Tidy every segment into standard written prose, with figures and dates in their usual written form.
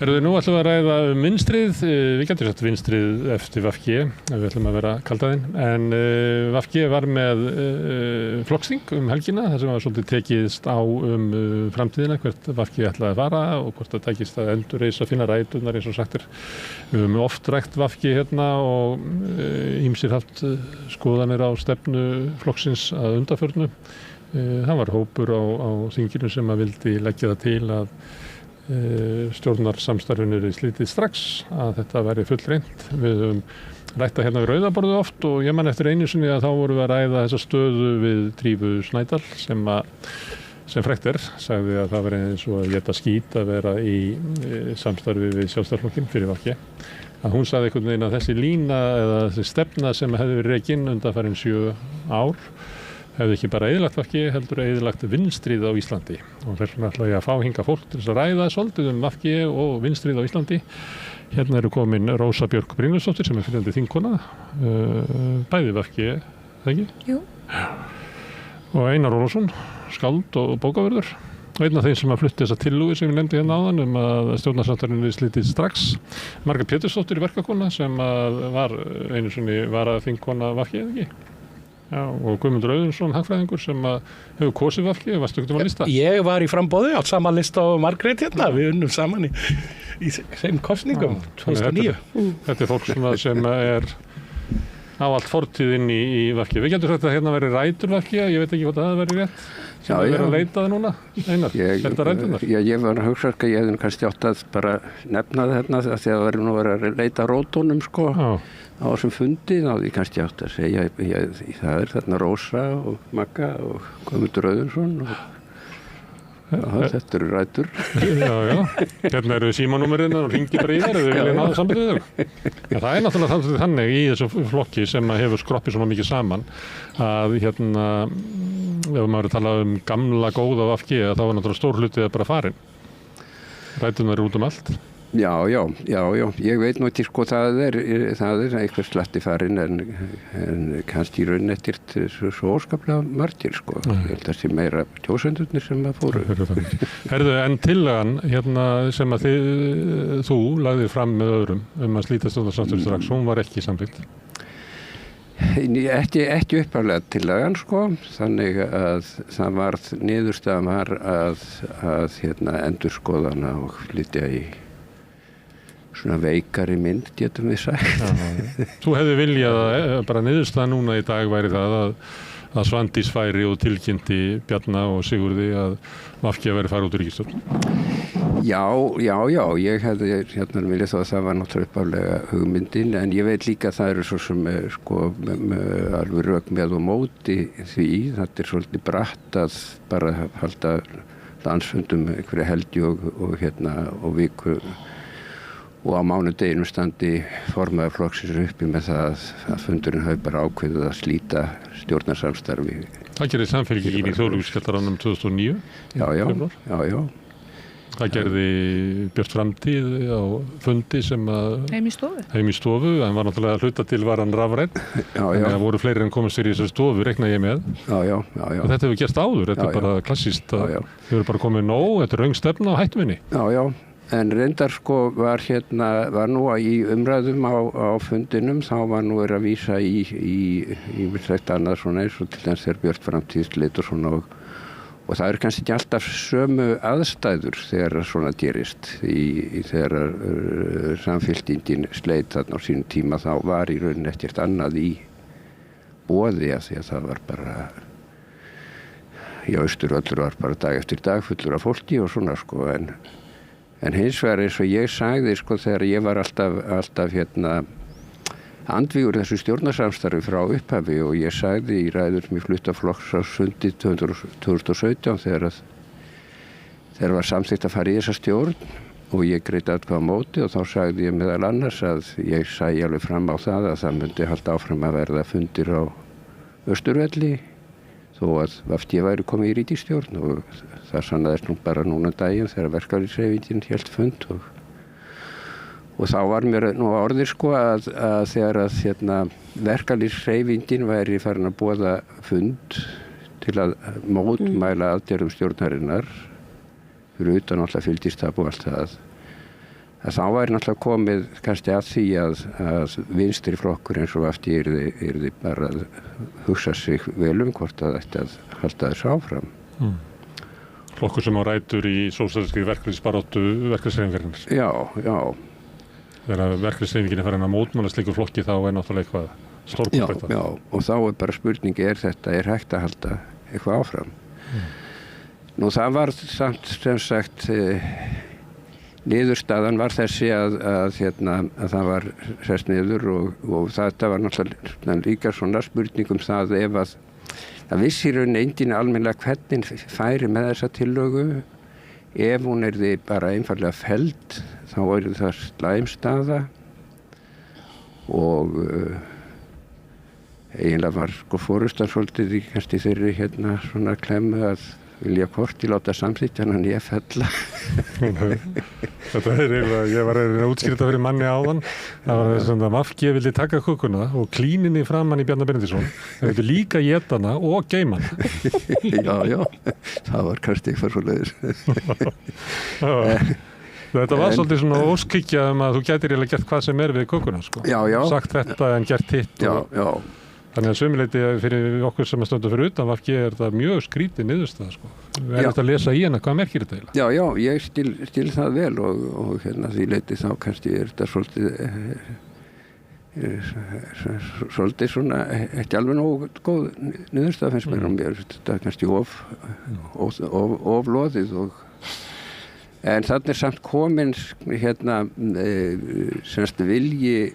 Nú ætlum við að ræða vinstrið, við getum sagt vinstrið eftir VG, við ætlum að vera kaldaðinn, en VG var með flokksþing helgina, þar sem var svolítið tekist á framtíðina, hvert VG ætlaði að fara og hvort það tækist að endurreisa finna ræturnar eins og sagtir. Við höfum oft rætt VG hérna og ýmsir haft skoðanir á stefnu flokksins að undanförnu. Það var hópur á þinginu sem að vildi leggja það til að stjórnarsamstarfinu er slítið strax, að þetta væri fullreynt. Við höfum rætt það hérna við Rauðaborðið oft og ég man eftir einu sinni að þá vorum við að ræða þessa stöðu við Drífu Snædal sem frægt sagði að það var eins og að geta skít að vera í samstarfi við Sjálfstæðisflokkinn fyrir VG. Að hún sagði einhvern veginn að þessi lína eða þessi stefna sem hefði verið rekin undanfarin 7 ár hefði ekki bara eyðilagt VG, heldur eyðilagt vinstrið á Íslandi. Og þess vegna ætla ég að fá hingað fólk til þess að ræða svolítið VG og vinstrið á Íslandi. Hérna eru komin Rósa Björk Brynjólfsdóttir sem fyrrverandi þingkona, bæði VG, það ekki? Jú. Og Einar Ólafsson, skáld og bókavörður. Og einn af þeim sem að flutti þessa tillögu sem ég nefndi hérna áðan að stjórnarsamstarfinu er slítið strax. Margrét Pétursdóttir verkakona sem var einu sinni varaþingkona VG, eða ekki? Já, og Guðmundur Auðunsson, hagfræðingur sem hefur kosið VG, varstu ekkert að lista? Ég var í framboði á sama lista og Margrét hérna, við unnum saman í þeim kosningum 2009. Þetta er fólk sem á allt fortíð inn í VG. Við getum sagt að hérna veri rætur VG, ég veit ekki hvort það veri rétt. Sem við erum að leita það núna. Einar, er þetta ræturnar? Ég var að hugsa að ég hefði kannski átt að bara nefna það hérna því að það verður nú að leita rótunum sko. Á þessum fundi náði ég kannski átt að segja það er þarna Rósa og Magga og Guðmundur Auðunsson og þetta eru rætur. Já. Hérna eru símanúmerinn og ringi bara í þær ef þið vilja náða sambandið við þau. Það er náttúrulega þannig í þessu flokki sem hefur skroppið svona mikið saman að hérna ef maður er að tala gamla góða VG þá er náttúrulega stór hluti að bara farin. Ræturnar eru út allt. Já, ég veit nú ekki sko það er eitthvað slatti farin en kannski í rauninni ekkert svo óskaplega margir sko. Ég held að það sé meira kjósendurnir sem að fóru. Herðu, en tillagan hérna sem að þú lagðir fram með öðrum að slíta stjórnarsamstarfið strax, hún var ekki samþykkt? Ekki upphaflega tillagan sko, þannig að það varð niðurstaðan var að endurskoðana og flytja í svona veikari mynd, getum við sagt. Þú hefði viljað að bara niðurstaða núna í dag væri það að Svandís færi og tilkynnti Bjarna og Sigurði að VG væri fara út úr ríkisstjórn. Já, ég hefði viljað þó að það var náttúrulega upphaflega hugmyndin, en ég veit líka að það eru svo sem sko alveg rök með og móti því, þetta er svolítið bratt að bara halda landsfundum einhverja helgi og viku og á mánudeginum standi formaður flokksins uppi með það að fundurinn hafi bara ákveðið að slíta stjórnarsamstarfi. Það gerði Samfylkingin í Þjóðlífskjallaranum 2009. Já. Það gerði Björt Framtíð á fundi sem Heim í stofu, en var náttúrulega hluta til var hann rafræn. Þannig að voru fleiri en komast fyrir í þessari stofu, reikna ég með. Já. Og þetta hefur gerst áður, þetta er bara klassískt. Þau eru bara komið nóg, þetta er röng stefna á hættuminni. Já. En reyndar sko var nú í umræðum á fundinum, þá var nú að vísa í ýmislegt annað svona eins og til þess þegar Björt Framtíð sleit og svona og það eru kannski ekki alltaf sömu aðstæður þegar svona gerist þegar Samfylkingin sleit þarna á sínum tíma þá var í rauninni ekkert annað í boði af því að það var bara Austurvöllur var bara dag eftir dag fullur af fólki og svona sko En hins vegar eins og ég sagði sko þegar ég var alltaf andvígur þessu stjórnarsamstarfi frá upphafi og ég sagði í ræður sem ég flutti á flokksráðsfundi 2017 þegar var samþykkt að fara í þessa stjórn og ég greiddi atkvæði á móti og þá sagði ég meðal annars að ég sæi alveg fram á það að það myndi halda áfram að verða fundir á Austurvelli þó að VG væri komið í ríkisstjórn og það sannaðist nú bara núna daginn þegar verkalýðshreyfingin hélt fund og þá var mér nú orðið sko að þegar að verkalýðshreyfingin væri farin að boða fund til að mótmæla aðgerðum stjórnarinnar fyrir utan alltaf fylgistap og allt það að þá væri náttúrulega komið kannski að því að vinstri flokkur eins og afti yrði bara að hugsa sig vel hvort að þetta halda þessu áfram. Flokkur sem á rætur í sósíalískri verkalýðsbaráttu verkalýðshreyfingarinnar. Já. Þegar verkalýðshreyfingin er farin að mótmæla slíku flokki þá er náttúrulega eitthvað stórkostlega. Já, og þá er bara spurningi er hægt að halda eitthvað áfram. Nú það var samt sem sagt niðurstaðan var þessi að það var sest niður og þetta var náttúrulega líka svona spurning það ef að það vissi í rauninni enginn almennilega hvernig færi með þessa tillögu ef hún yrði bara einfallega felld þá yrði það slæmstaða og eiginlega var forustan svolítið í kannski þeirri svona klemmu að vilja hvort ég láta samþykkja hann ég fella. Þetta eiginlega, ég var að útskýra þetta fyrir manni áðan. Það var þess að VG vildi taka kökuna og klíninni framan í Bjarna Benediktsson. Það vildi líka éta hana og geima hana. Já, það var kannski eitthvað svoleiðis. Þetta var svolítið svona óskikja að þú gætir eiginlega gert hvað sem við kökuna, sko. Já. Sagt þetta en gert hitt. Já. Þannig að sömuleyti fyrir okkur sem stöndum fyrir utan VG þetta mjög skrítið niðurstaða, sko. Þetta að lesa í hana, hvað merkir þetta eiginlega? Já, ég skil það vel og því leyti þá kannski þetta svolítið svona ekki alveg nógu góð niðurstaða finnst mér og mér þetta kannski of loðið en þannig samt komin semst vilji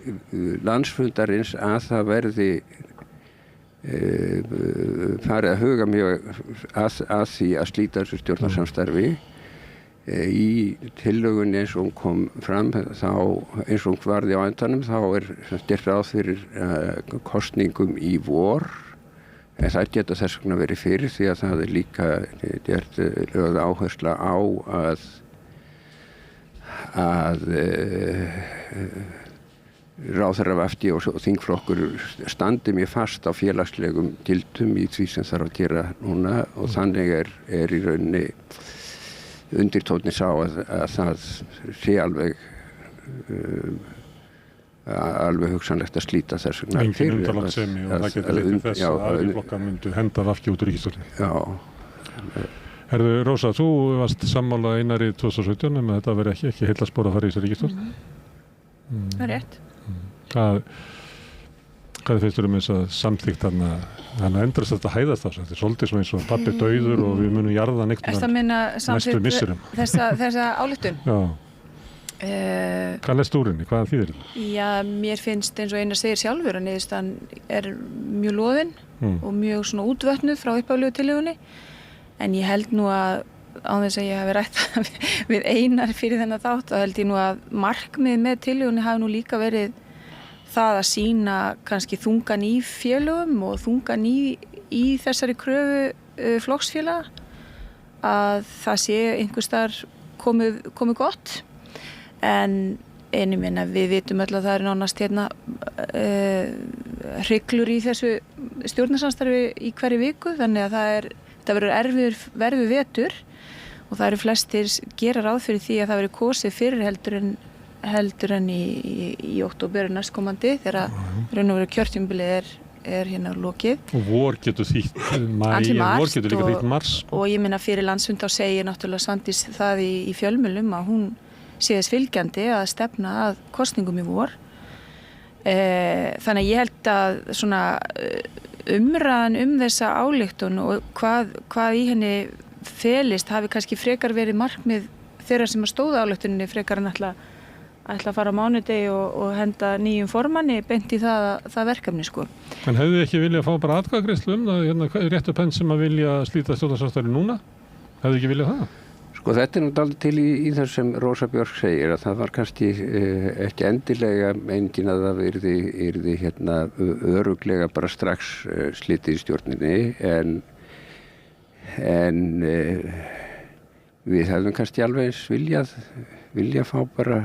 landsfundarins að það verði farið að huga mjög að því að slíta þessu stjórnarsamstarfi í tillögunni eins og hún kom fram þá eins og hún varði á endanum þá gert ráð fyrir kosningum í vor en það geta þess vegna verið fyrir því að það líka gert lögð áhersla á að ráðherra VFD og þingflokkur standi mjög fast á félagslegum gildum í því sem þarf að gera núna og þannig er í rauninni undirtónni sá að það sé alveg hugsanlegt að slíta þess vegna. Engin undarlandssemi og það getur litið þess að aðrir flokkar myndu henda VFD út úr ríkisstjórninni. Já. Herðu, Rósa, þú varst sammála Einari 2017 að þetta veri ekki heillaspor að fara í þessa ríkisstjórn? Það er rétt. Hvað finnst þér þess að samþykkt hann endrast þetta hæðast þá? Þetta er svolítið eins og pabbi dauður og við munum jarða næstu missurum. Þessa ályktun? Já. Hvað lestu úr henni? Hvað þýðir þetta? Já, mér finnst eins og Einar segir sjálfur að niðurstaðan er mjög loðin og mjög svona útvötnuð frá upphaflegu tillögunni en ég held nú að á þess að ég hafi rætt við Einar fyrir þennan þátt þá held ég nú að markmið með tillögunni hafi nú líka verið það að sýna kannski þungan í félögum og þungan í þessari kröfu flokksfélaga að það sé einhvers staðar komið gott en ég meina við vitum öll að það er nánast hryglur í þessu stjórnarsamstarfi í hverju viku þannig að það verður erfiður vetur og það eru flestir gera ráð fyrir því að það verður kosið fyrir heldur en í október næstkomandi þegar raun og veru kjörtímabilið er lokið. Og vor getur þýtt maí, vor getur líka þýtt mars. Og ég meina fyrir landsfund á segir náttúrulega Svandís það í fjölmiðlum að hún sé þess fylgjandi að stefna að kosningum í vor. Þannig að ég held að svona umræðan þessa ályktun og hvað í henni felist hafi kannski frekar verið markmið þeirra sem að stóða ályktuninni frekar en ætla að fara á mánudegi og henda nýjum formanni beint í það verkefni sko. En hefðu þið ekki viljað fá bara atkvæðagreiðslu það réttu penn sem að vilja slíta stjórnarsamstarfi núna? Hefðu ekki viljað það? Sko þetta er náttúrulega til í þess sem Rósa Björk segir að það var kannski ekki endilega meiningin að það yrði örugglega bara strax slitið í stjórninni en við hefðum kannski alveg eins vilja fá bara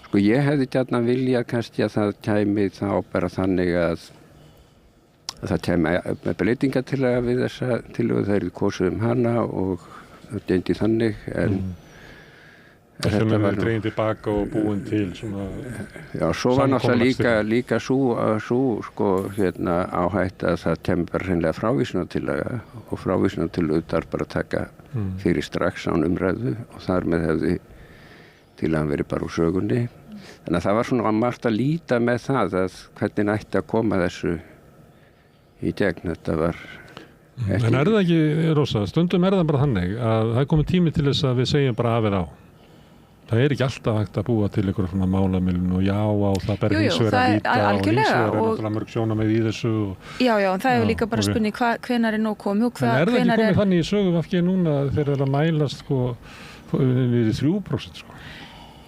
sko ég hefði gjarnan viljað kannski að það kæmi þá bara þannig að það kæmi með breytingartillaga við þessa tillögu það yrði kosið hana og það gengdi þannig Sem er dregin tilbaka og búin til svona... Já, svo var náttúrulega líka sú sko, áhætt að það kemur hreinlega frávísunartillaga og frávísunartillaga þarf bara að taka fyrir strax án umræðu og þar með hefði tillagan verið bara úr sögunni. Þannig að það var svona margt að líta með það að hvernig ætti að koma þessu í gegn. Þetta var... En það ekki, Rósa, stundum það bara þannig að það er komið tími til þess að við segjum bara af eða á. Það ekki alltaf hægt að búa til einhverjum svona málamilun og já á það ber hins vegar að líta og hins vegar náttúrulega mörg sjónarmið í þessu. Já, en það hefur líka bara spurning hvenær nóg komið og hvenær ekki komið þannig í sögu VG núna þegar það mælast sko við 3%? Sko.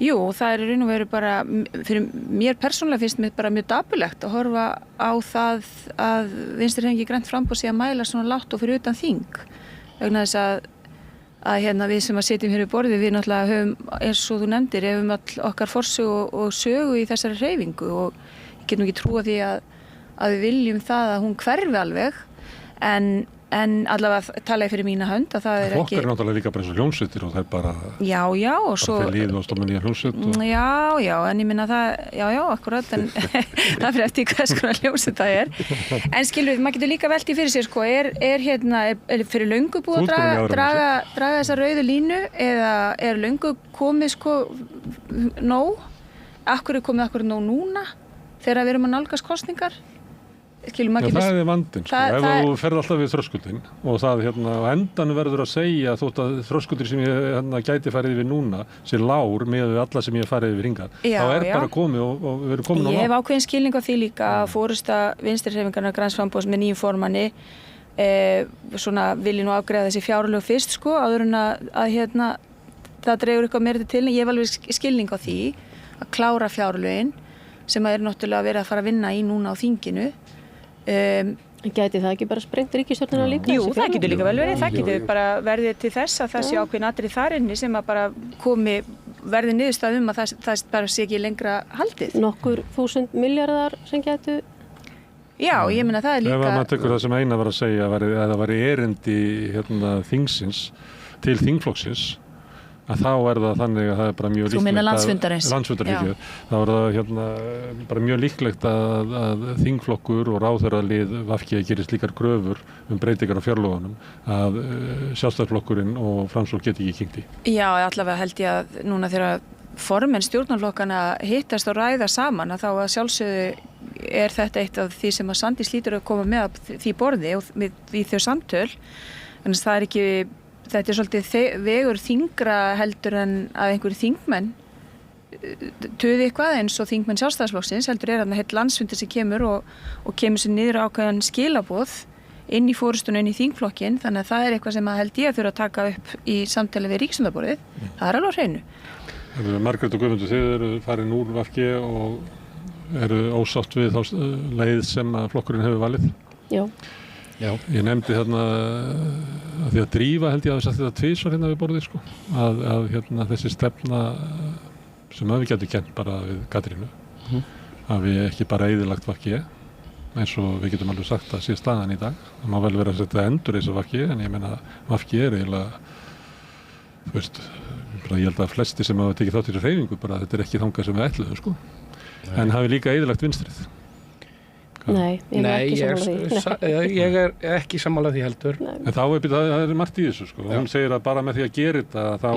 Jú, það í raun og veru bara, fyrir mér persónulega finnst mér bara mjög dapurlegt að horfa á það að Vinstri-hreyfingin grænt framboð sé að mæla svona lágt og fyrir utan þing. Vegna þess að við sem að sitjum hér við borðið, við náttúrulega höfum, eins og þú nefndir, höfum all okkar forsögu og sögu í þessari hreyfingu og ég get nú ekki trúa því að við viljum það að hún hverfi alveg, en allavega tala ég fyrir mína hönd að það ekki... Flokkar náttúrulega líka bara eins og hljómsveitir og það bara... Já, og svo... Bara fyrir líð og stofna nýja hljómsveit og... Já, en ég minna það... Já, akkurat, en það fyrir eftir hvers konar hljómsveit það er. En skilur, maður getur líka velt í fyrir sér, sko, er fyrir löngu búið að draga þessa rauðu línu eða er löngu komið, sko, nóg? Akkur komið nóg núna þegar við erum að nálgast kosningar? Það vandinn, sko. Ef þú ferð alltaf við þröskuldin og það á endanum verður að segja þótt að þröskuldir sem ég gæti farið yfir núna sé lágur með alla sem ég farið yfir hingað, þá bara komið og við erum komin á lág. Ég hef ákveðin skilning á því líka að forysta Vinstri-hreyfingarinnar græns framboðs með nýjum formanni svona vilji nú afgreiða þessi fjárlög fyrst, sko, áður en að það dregur eitthvað meira til, en ég hef alveg skilning á því að klára fjárlögin sem að náttúrulega verið að fara að vinna í núna á þinginu. Gæti það ekki bara sprengt ríkisstjórnina líka? Jú, það getur líka vel verið, það getur bara verið til þess að það sé ákveðin atriði þar inni sem að bara verði niðurstaða að það bara sé ekki lengra haldið. Nokkur 1000 milljarðar sem gætu? Já, ég meina það líka... Ef maður tekur það sem eina var að segja að það væri erindi þingsins til þingflokksins að þá það þannig að það bara mjög líklegt... Þú meina landsfundarins? Landsfundarins, þá það bara mjög líklegt að þingflokkur og ráðherralið VG gerir slíkar gröfur breytingar á fjárlögunum að Sjálfstæðisflokkurinn og Framsókn geti ekki kynnt í. Já, allavega held ég að núna þegar formenn stjórnarflokkana hittast og ræða saman að þá að sjálfsögðu þetta eitt af því sem að Svandís hlýtur að koma með því borði og við þau samtöl, en það ekki... Þetta svolítið vegur þyngra heldur en að einhverju þingmenn tuði eitthvað eins og þingmenn Sjálfstæðisflokksins heldur þarna heill landsfundur sem kemur og kemur sér niður ákveðan skilaboð inn í forystuna inn í þingflokkin, þannig að það eitthvað sem að held ég að þurfa að taka upp í samtali við ríkisstjórnarborðið. Það alveg á hreinu. Margrét og Guðmundur, þið eru farin úr VG og eru ósátt við þá leið sem að flokkurinn hefur valið? Já. Ég nefndi að því að Drífa held ég að við satt þetta tvisvar við borðið, sko, að þessi stefna sem við getum kennt bara við Katrínu, að við ekki bara eyðilagt VG, eins og við getum alveg sagt að sé staðan í dag. Það má vel vera að setja endur eins og VG, en ég meina VG eiginlega, þú veist, ég held að flesti sem hafa tekið þátt í þessu hreyfingu bara þetta ekki þangað sem við ætluðum, sko, en hafi líka eyðilagt Vinstrið. Nei, ég er ekki sammála því heldur. En þá það margt í þessu, sko. Hún segir að bara með því að gera þetta þá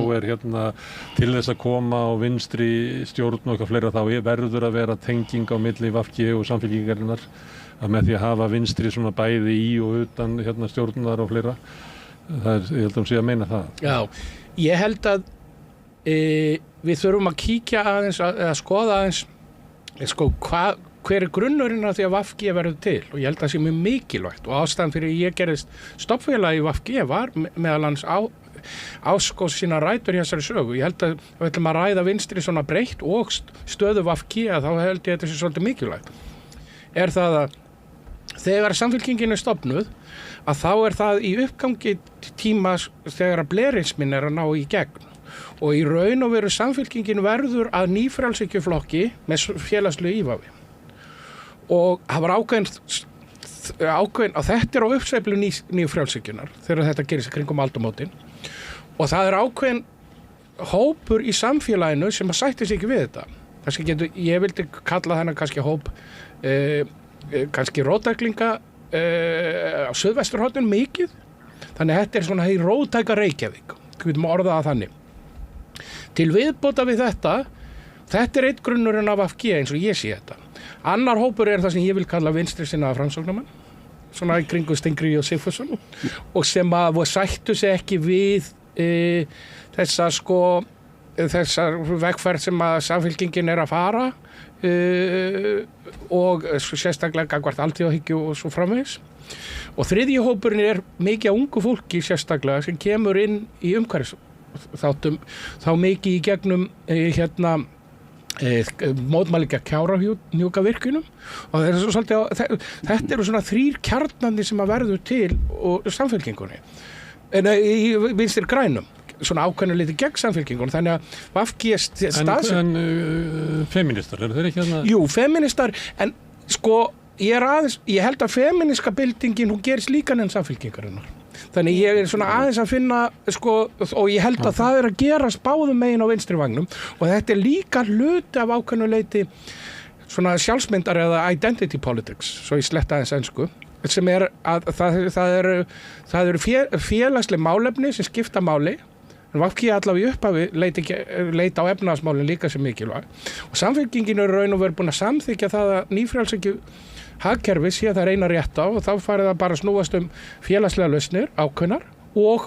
til þess að koma á vinstri stjórn og eitthvað fleira, þá verður að vera tenging á milli VG og Samfylkingarinnar, að með því að hafa vinstri svona bæði í og utan stjórnar og fleira. Ég held að hún sé að meina það. Já, ég held að við þurfum að kíkja aðeins að skoða aðeins hver grunnurinn af því að VG verður til, og ég held að það sé mjög mikilvægt og ástæðan fyrir ég gerðist stofnfélagi í VG var meðal hans áskos sína rætur í þessari sögu. Ég held að við ætlum að ræða vinstri svona breytt og stöðu VG, þá held ég að þetta sé svolítið mikilvægt. Er það að þegar Samfylkingin er stofnuð, að þá það í uppgangi tíma þegar að blerismin að ná í gegn. Og í raun og veru Samfylkingin verður að nýfrjálshyggjuflokki með félagslegu ívafi. Og það var ákveðin að þetta á uppsveiflu nýju frjálshyggjunnar þegar þetta gerist kringum aldamótin, og það ákveðin hópur í samfélaginu sem að sætti sig ekki við þetta. Ég vildi kalla þennan kannski hóp kannski róttæklinga á suðvesturhorninu mikið. Þannig að þetta svona hei róttæka Reykjavík. Við getum orðað að þannig. Til viðbóta við þetta einn grunnurinn af VG eins og ég sé þetta. Annar hópur það sem ég vil kalla vinstri sinnaða framsóknarmenn, svona í kringu Stengri og Sigfússon, og sem að sættu sig ekki við þessar vegferð sem að Samfylkingin að fara og sérstaklega gagnvart alþjóðahyggju og svo framvegis. Og þriðji hópurinn mikið af ungu fólki sérstaklega sem kemur inn í umhverfisþáttum þá mikið í gegnum mótmælinga Kárahnjúkavirkjunum og þetta eru svona 3 kjarnarnir sem að verður til og Samfylkingunni í vinstri grænum svona ákveðnu liti gegn Samfylkingunni þannig að VG En feministar, eru þeir ekki þarna? Jú, feministar, en sko ég held að feministka byltingin hún gerist líka nefn Samfylkingarinnar. Þannig ég svona aðeins að finna sko, og ég held að það að gerast báðum megin á vinstri vagnum og þetta líka hluti af ákveðnu leiti svona sjálfsmyndar eða identity politics, svo ég sletta aðeins ensku, sem að það eru félagsleg málefni sem skipta máli. En VG allavega í upphafi leita á efnahagsmálin líka sem mikilvæg. Og Samfylkingin raun og veru búin að samþykkja það að nýfrjálshyggju hagkerfi sé það eina rétta og þá farið það bara að snúast félagslega lausnir ákveðnar og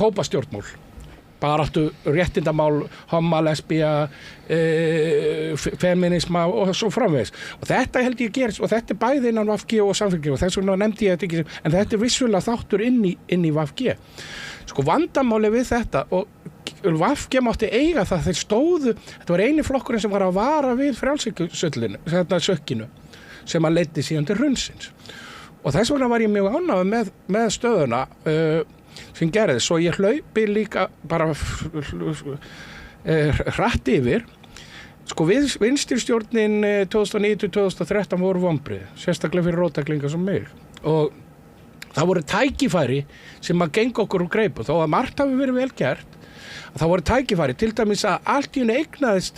hópastjórnmál. Baráttu réttindamál, homma, lesbía, feminisma og svo framvegis. Og þetta held ég gerist og þetta bæði innan VG og Samfylkingar og þess vegna nefndi ég þetta ekki, en þetta vissulega þáttur inn í VG. Sko vandamáli við þetta og VG mátti eiga það þeir stóðu, þetta var eini flokkurinn sem var að vara við frjálshyggjusöllinu, sökkinu, sem að leiddi síðan til hrunsins. Og þess vegna var ég mjög ánægður með stöðuna sem gerðist, svo ég hlaupi líka bara hratt yfir. Sko vinstristjórnin 2009-2013 voru vonbrigði, sérstaklega fyrir róttæklinga sem mig. Og það voru tækifæri sem að genga okkur úr greipum, þó að margt hafi verið vel gert. Það voru tækifæri, til dæmis að allt í einu eignaðist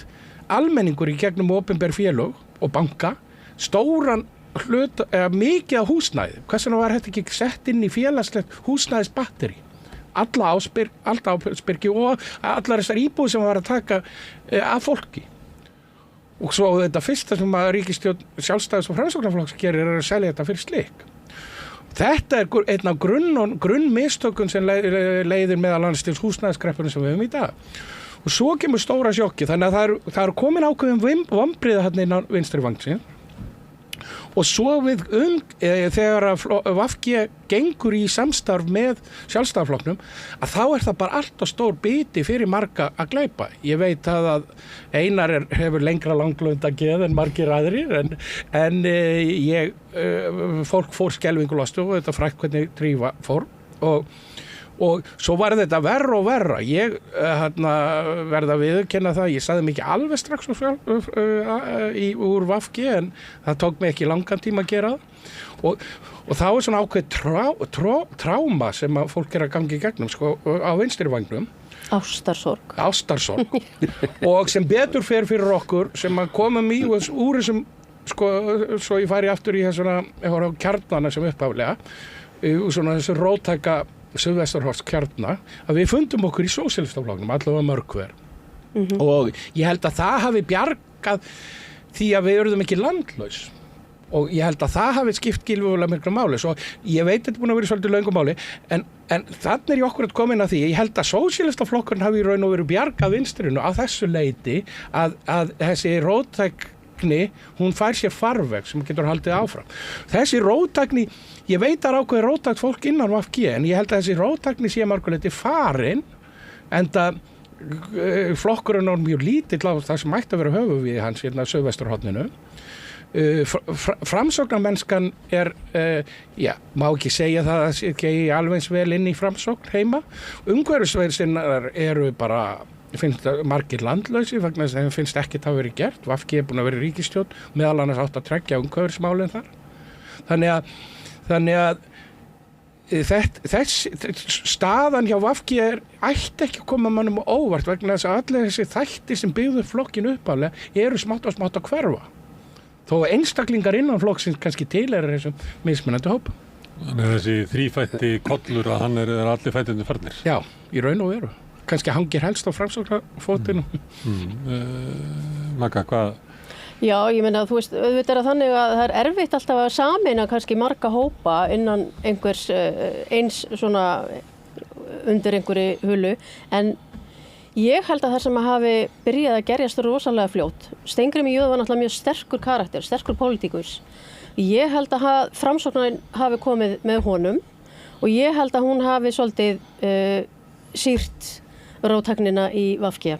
almenningur í gegnum opinber félög og banka, stóran hlut, mikið af húsnæði. Hvers vegna var þetta ekki sett inn í félagslegt húsnæðisbatteri? Alla áspyrki og allar þessar íbúðir sem var að taka af fólki. Og svo þetta fyrsta sem að ríkisstjórn Sjálfstæðis- og Framsóknarflokks gerir að selja þetta fyrir slik. Þetta einn af grunnmistökum sem leiðir meðal annars til húsnæðiskreppunum sem við höfum í dag. Og svo kemur stóra sjokki, þannig að það er komin ákveðin vonbrigði þarna inn á vinstri vagninn. Og svo þegar að VG gengur í samstarf með Sjálfstæðisflokknum, að þá það bara allt og stór biti fyrir marga að gleypa. Ég veit að Einar hefur lengra langlunda geð en margir aðrir, en fólk fór skelfingulostu og þetta frækt hvernig Drífa fór og svo var þetta verra og verra. Ég verða að viðurkenna það, ég sagði mikið alveg strax úr VG en það tók mig ekki langan tíma að gera það og þá svona ákveð tráma sem að fólk að gangi í gegnum sko, á vinstri vagnum. Ástarsorg og sem betur fer fyrir okkur sem að komum í úr þessum sko, svo ég færi aftur í þessuna kjarnana sem upphaflega svona þessu róttæka Suðvesturhorns kjarna, að við fundum okkur í sósíalistaflokknum, allavega mörg hver. Og ég held að það hafi bjargað því að við urðum ekki landlaus. Og ég held að það hafi skipt gífurlega miklu máli. Svo ég veit þetta búin að vera svolítið löngu máli, en þannig ég okkur að komin að því. Ég held að sósíalistaflokkurinn hafi í raun og veru bjargað vinstrinu á þessu leiti að þessi róttækni, hún fær sér farveg sem getur haldið áfram. Þessi róttækni, ég veit að ákveði róttækt fólk innan VG, en ég held að þessi róttækni sé marguleiti farin, en það flokkurinn er mjög lítill á það sem ætti að vera höfuðvíð hans hérna Suðvesturhorninu. Framsóknarmennskan má ekki segja það að ekki alveg eins vel inn í framsókn heima. Umhverfisveisinnar eru bara finnst margir landlausi vegna þess að þeim finnst ekkert hafa verið gert. VG búin að vera ríkisstjórn, meðal annars átt að tryggja umhverfismálin þar. Þannig að þess staðan hjá VG ætti ekki að koma mannum óvart vegna þess að allir þessi þætti sem byggðu flokkin uppálega eru smátt og smátt að hverfa. Þó að einstaklingar innan flokksins kannski tilheyra þessum mismunandi hópum. Þannig þessi þrífætti kollur að hann er allir fættirnir farnir. Já, í raun og veru. Kannski hangir helst á framsóknarfótinu. Magga, hvað? Já, ég meina, þú veist, auðvitað er það þannig að það er erfitt alltaf að sameina kannski marga hópa innan einhvers eins svona undir einhverju hulu, en ég held að það sem hafi byrjað að gerjast rosalega fljótt. Steingrímur J var náttúrulega mjög sterkur karakter, sterkur pólitíkus. Ég held að framsóknin hafi komið með honum og ég held að hún hafi svolítið sýrt róttæknina í VG.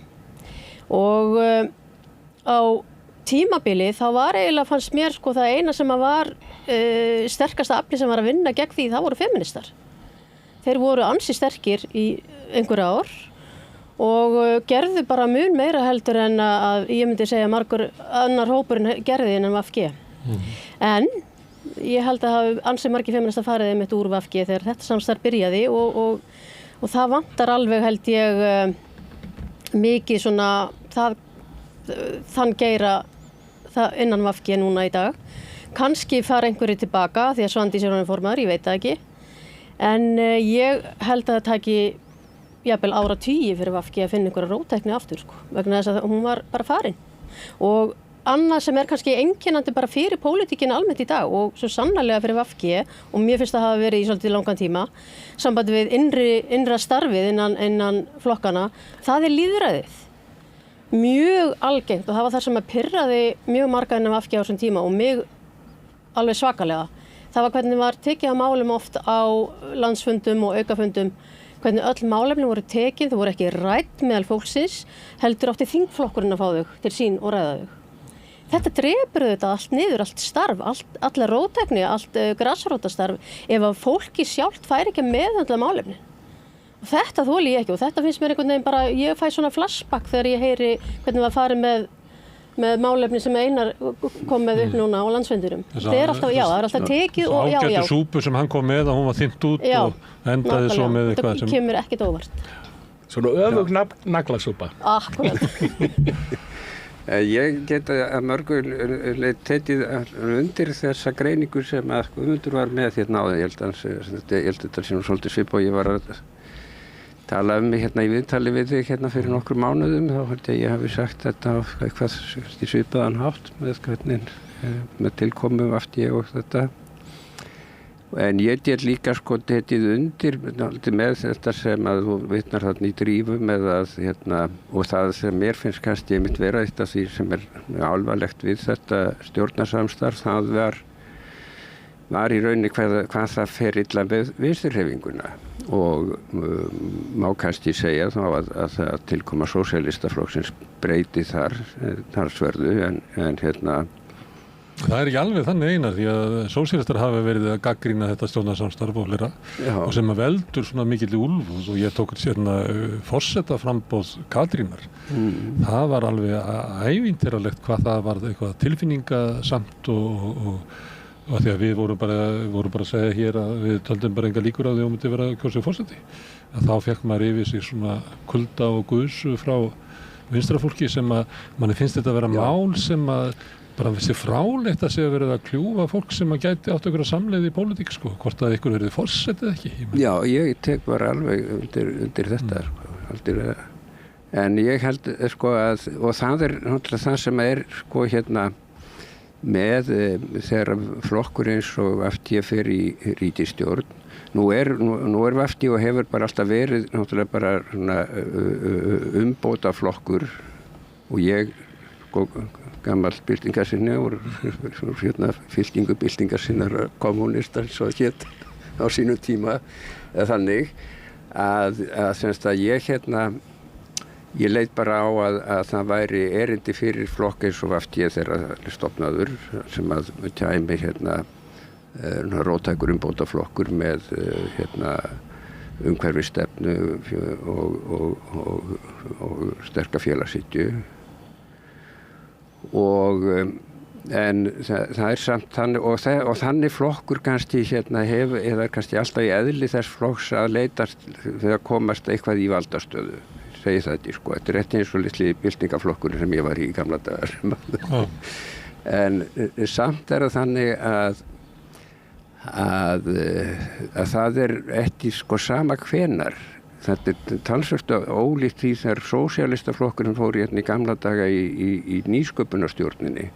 Og á tímabili þá var eiginlega, fannst mér sko, það eina sem að var sterkasta afli sem var að vinna gegn því, það voru feministar. Þeir voru ansi sterkir í einhver ár og gerðu bara mun meira heldur en að ég myndi segja margur annar hópurinn gerði innan VG. En ég held að hafa ansi margir feministar farið einmitt úr VG þegar þetta samstarf byrjaði og það vantar alveg held ég mikið svona þann geira innan VG núna í dag. Kannski fara einhverju tilbaka því að Svandís er honum formaður, ég veit það ekki. En ég held að það taki jafnvel áratugi fyrir VG að finna einhverja róttækni aftur sko, vegna þess að hún var bara farin. Og annað sem er kannski einkennandi bara fyrir pólitíkina almennt í dag og svo sannarlega fyrir VG og mér finnst það hafa verið í svolítið langan tíma, sambandi við innra starfið innan flokkana, það er lýðræðið. Mjög algengt og það var það sem að pirraði mjög marga innan VG á þessum tíma og mig alveg svakalega. Það var hvernig var tekið á málum oft á landsfundum og aukafundum, hvernig öll málefni voru tekin, þau voru ekki rædd meðal fólksins, heldur átti þingflokkurinn að fá þau til sín og ræða þau. Þetta drepur þetta allt niður, allt starf, allar róttækni, allt grasrótastarf, ef að fólki sjálft fær ekki að meðhöndla málefni. Og þetta þoli ég ekki og þetta finnst mér einhvern veginn bara, ég fæ svona flashback þegar ég heyri hvernig var farið með málefni sem Einar kom með upp núna á landsfundurum. Það er alltaf, já, það er alltaf tekið og já. Ágætu súpu sem hann kom með að hún var þynnt út já, og endaði svo með eitthvað sem... Þetta kemur ekkert óvart. Svona öfug naglasúpa. Akkurat. Ég get að mörgu tekið undir þessa greiningu sem að Guðmundur var með hérna áður. Ég held þetta sé nú svolítið svip og ég var að tala mig hérna í viðtali við þig hérna fyrir nokkrum mánuðum. Þá held ég hafi sagt þetta á eitthvað í svipaðan hátt með tilkomu VG og þetta. En ég get líka sko tekið undir með þetta sem að þú vitnar þarna í Drífu með að hérna og það sem mér finnst kannski einmitt vera eitt af því sem er alvarlegt við þetta stjórnarsamstarf, það var í rauninni hvað það fer illa með vinstrihreyfinguna og má kannski segja þá að það tilkoma sósíalistaflokksins breyti þar sverðu en hérna Það er ekki alveg þannig Einar því að sósíalistar hafa verið að gagnrýna þetta stjórnarsamstarf og fleira og sem að veldur svona mikill úlfúð og ég tók sérna forsetaframboð Katrínar. Það var alveg ævintýralegt hvað það var eitthvað tilfinningasamt og því að við vorum bara að segja hér að við töldum bara enga líkur á því að myndi vera kjósið forseti. Að þá fekk maður yfir sig svona kulda og guðs frá vinstrafólki sem að manni finnst þetta að vera mál sem að bara þessi frálegt að segja verið að kljúfa fólk sem að gæti átt einhverja samleið í pólitík sko, hvort að ykkur verið forsetið ekki. Já, ég tek bara alveg undir þetta sko, algjörlega. En ég held sko að, og það er náttúrulega það sem er sko hérna með þegar flokkur eins og VG fer í ríkisstjórn. Nú er VG og hefur bara alltaf verið náttúrulega bara umbóta flokkur og ég sko gammal byltingarsinni og hérna fylkingu byltingarsinnar kommunistar svo hét á sínum tíma eða þannig að semst að ég hérna ég leit bara á að það væri erindi fyrir flokk eins og VG þeirra stofnaður sem að kæmi hérna róttækur umbótaflokkur með hérna umhverfisstefnu og sterka félagshyggju og En það samt þannig, og þannig flokkur kannski eða kannski alltaf í eðli þess flokks að leitast þegar komast eitthvað í valdastöðu, segi þetta sko. Þetta rétt eins og litli byltingaflokkurinn sem ég var í gamla dagar. En samt það þannig að það ekki sko sama hvenar. Þetta talsvert ólíkt því þegar sósíalistaflokkurinn fór í gamla daga í nýsköpunarstjórninni.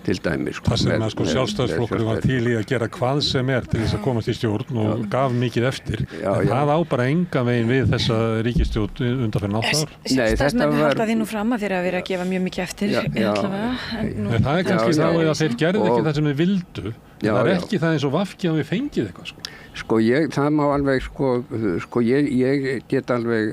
Til dæmis það sem að sjálfstæðisflokkurinn var til í að gera hvað sem til þess að komast í stjórn og gaf mikið eftir en það á bara engan veginn við þessa ríkisstjórn undanfarinn 8 ár. Sjálfstæðismenn halda því nú fram að þeir að vera að gefa mjög mikið eftir en það kannski þá að þeir gerðu ekki það sem þeir vildu það ekki það eins og VG að við fengið eitthvað það má alveg ég get alveg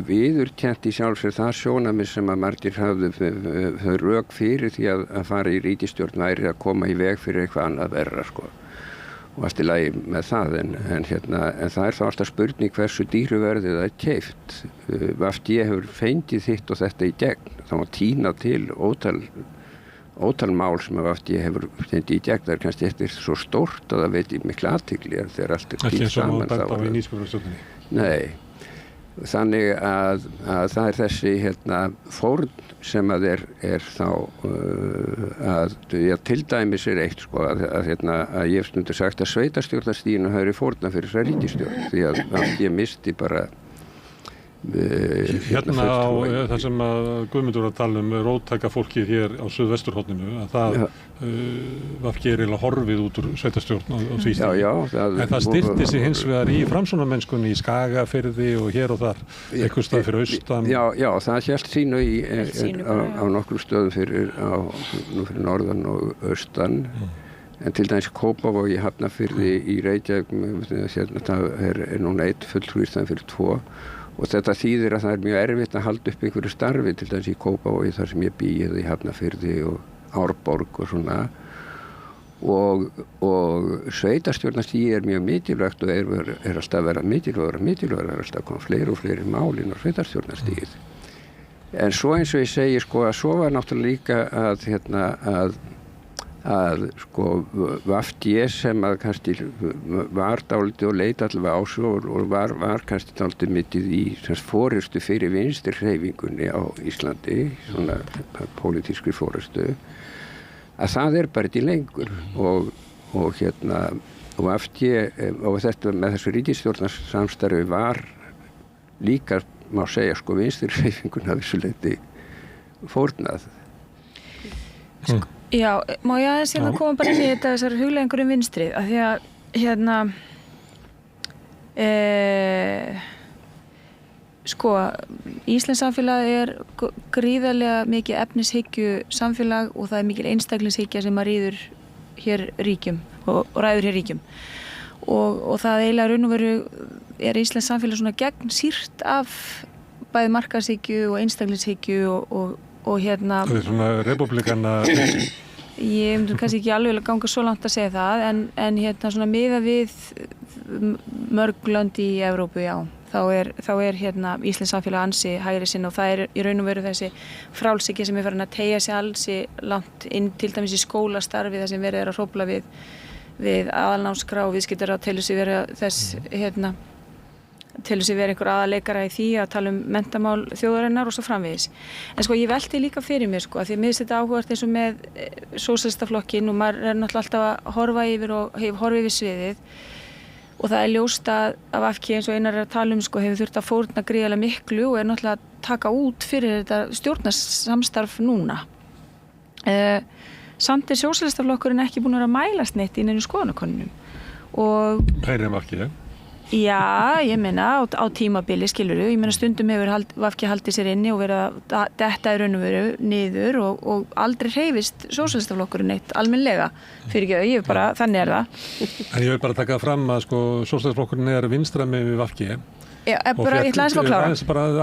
viðurkennt í sjálfsög það sjónarmið sem að margir hafðu þau rök fyrir því að fara í ríkisstjórn væri að koma í veg fyrir eitthvað annað verra og allt í lagi með það en það þá alltaf spurning hversu dýru verðið það keypt VG hefur fengið þitt og þetta í gegn þá má tína til ótal mál sem að VG hefur fengið í gegn það kannski eftir svo stórt að það veit mikla athygli þegar allt tínt saman þá í nýsköpunarstjórninni. Nei þannig að það þessi fórn sem að er þá til dæmis eitt að ég hef stundur sagt að sveitarstjórnarstiginu hafi verið fórna fyrir þessa ríkisstjórn því að ég misti bara á það sem að Guðmundur var að tala róttæka fólkið hér á suðvesturhorninu að það VG eiginlega horfið út úr sveitarstjórn á því en það styrkti sig hins vegar í framsóknarmennskunni í Skagafirði og hér og þar einhver stað fyrir austan það hélt sínu á nokkrum stöðum fyrir norðan og austan en til dæmis Kópavogi, Hafnarfirði í Reykjavík það er núna 1 fulltrúi í staðinn fyrir 2 og þetta þýðir að það er mjög erfitt að halda upp einhverju starfi til dæmis í Kópavogi þar sem ég bý eða í Hafnarfirði og Árborg og svona og sveitarstjórnarstigi mjög mikilvægt og er alltaf að vera mikilvægur alltaf að koma fleiri og fleiri mál inn á sveitarstjórnarstigið en svo eins og ég segi að svo var náttúrulega líka að VG sem að kannski var dálítið og leit allavega á svo og var kannski dálítið mikið í forystu fyrir vinstri hreyfingunni á Íslandi, svona pólitískri forystu, að það bara ekki lengur og VG og þetta með þessu ríkisstjórnarsamstarfi var líka, má segja, vinstri hreyfingunni að vissu leyti fórnað. Já, má ég aðeins koma bara inn í þetta þessar hugleiðingur vinstrið af því að Íslensk samfélag er gríðarlega mikið efnishyggju samfélag og það er mikil einstaklingshyggja sem að ríður hér ríkjum og ræður hér ríkjum og það eiginlega raun og veru er Íslensk samfélag svona gegnsýrt af bæði markaðshyggju og einstaklingshyggju og það er svona republikana ég myndi kannski ekki alveg að ganga svo langt að segja það en svona miðað við mörg lönd í Evrópu þá er Íslensk samfélag ansi hægri sinna og það er í raun og veru þessi frálshyggja sem farin að teygja sig alls langt inn til dæmis í skólastarfi þar sem verið að hrófla við aðalnámskrá og viðskiptaráð telur sig vera þess telur sig vera einhver aðaleikara í því að tala menntamál þjóðarinnar og svo framvegis. En ég velti líka fyrir mér að því að mér finnst þetta áhugavert eins og með sósíalistaflokkinn og maður er náttúrulega alltaf að horfa yfir og hefur horfið yfir sviðið og það er ljóst að VG eins og Einar er að tala hefur þurft að fórna gríðarlega miklu og er náttúrulega að taka út fyrir þetta stjórnarsamstarf núna. Samt er sósíalistaflokkurinn ekki búinn að mælast neitt í neinu skoðanakönnunum og VG Já, ég meina á tímabili skilurðu, ég meina stundum hefur VG haldið sér inni og verið að detta í raun og veru niður og aldrei hreyfist sósíalistaflokkurinn neitt almennlega fyrirgefðu, ég bara, þannig er það. En ég vil bara taka fram að sósíalistaflokkurinn er vinstra með VG. Já, bara ég ætla aðeins að klára.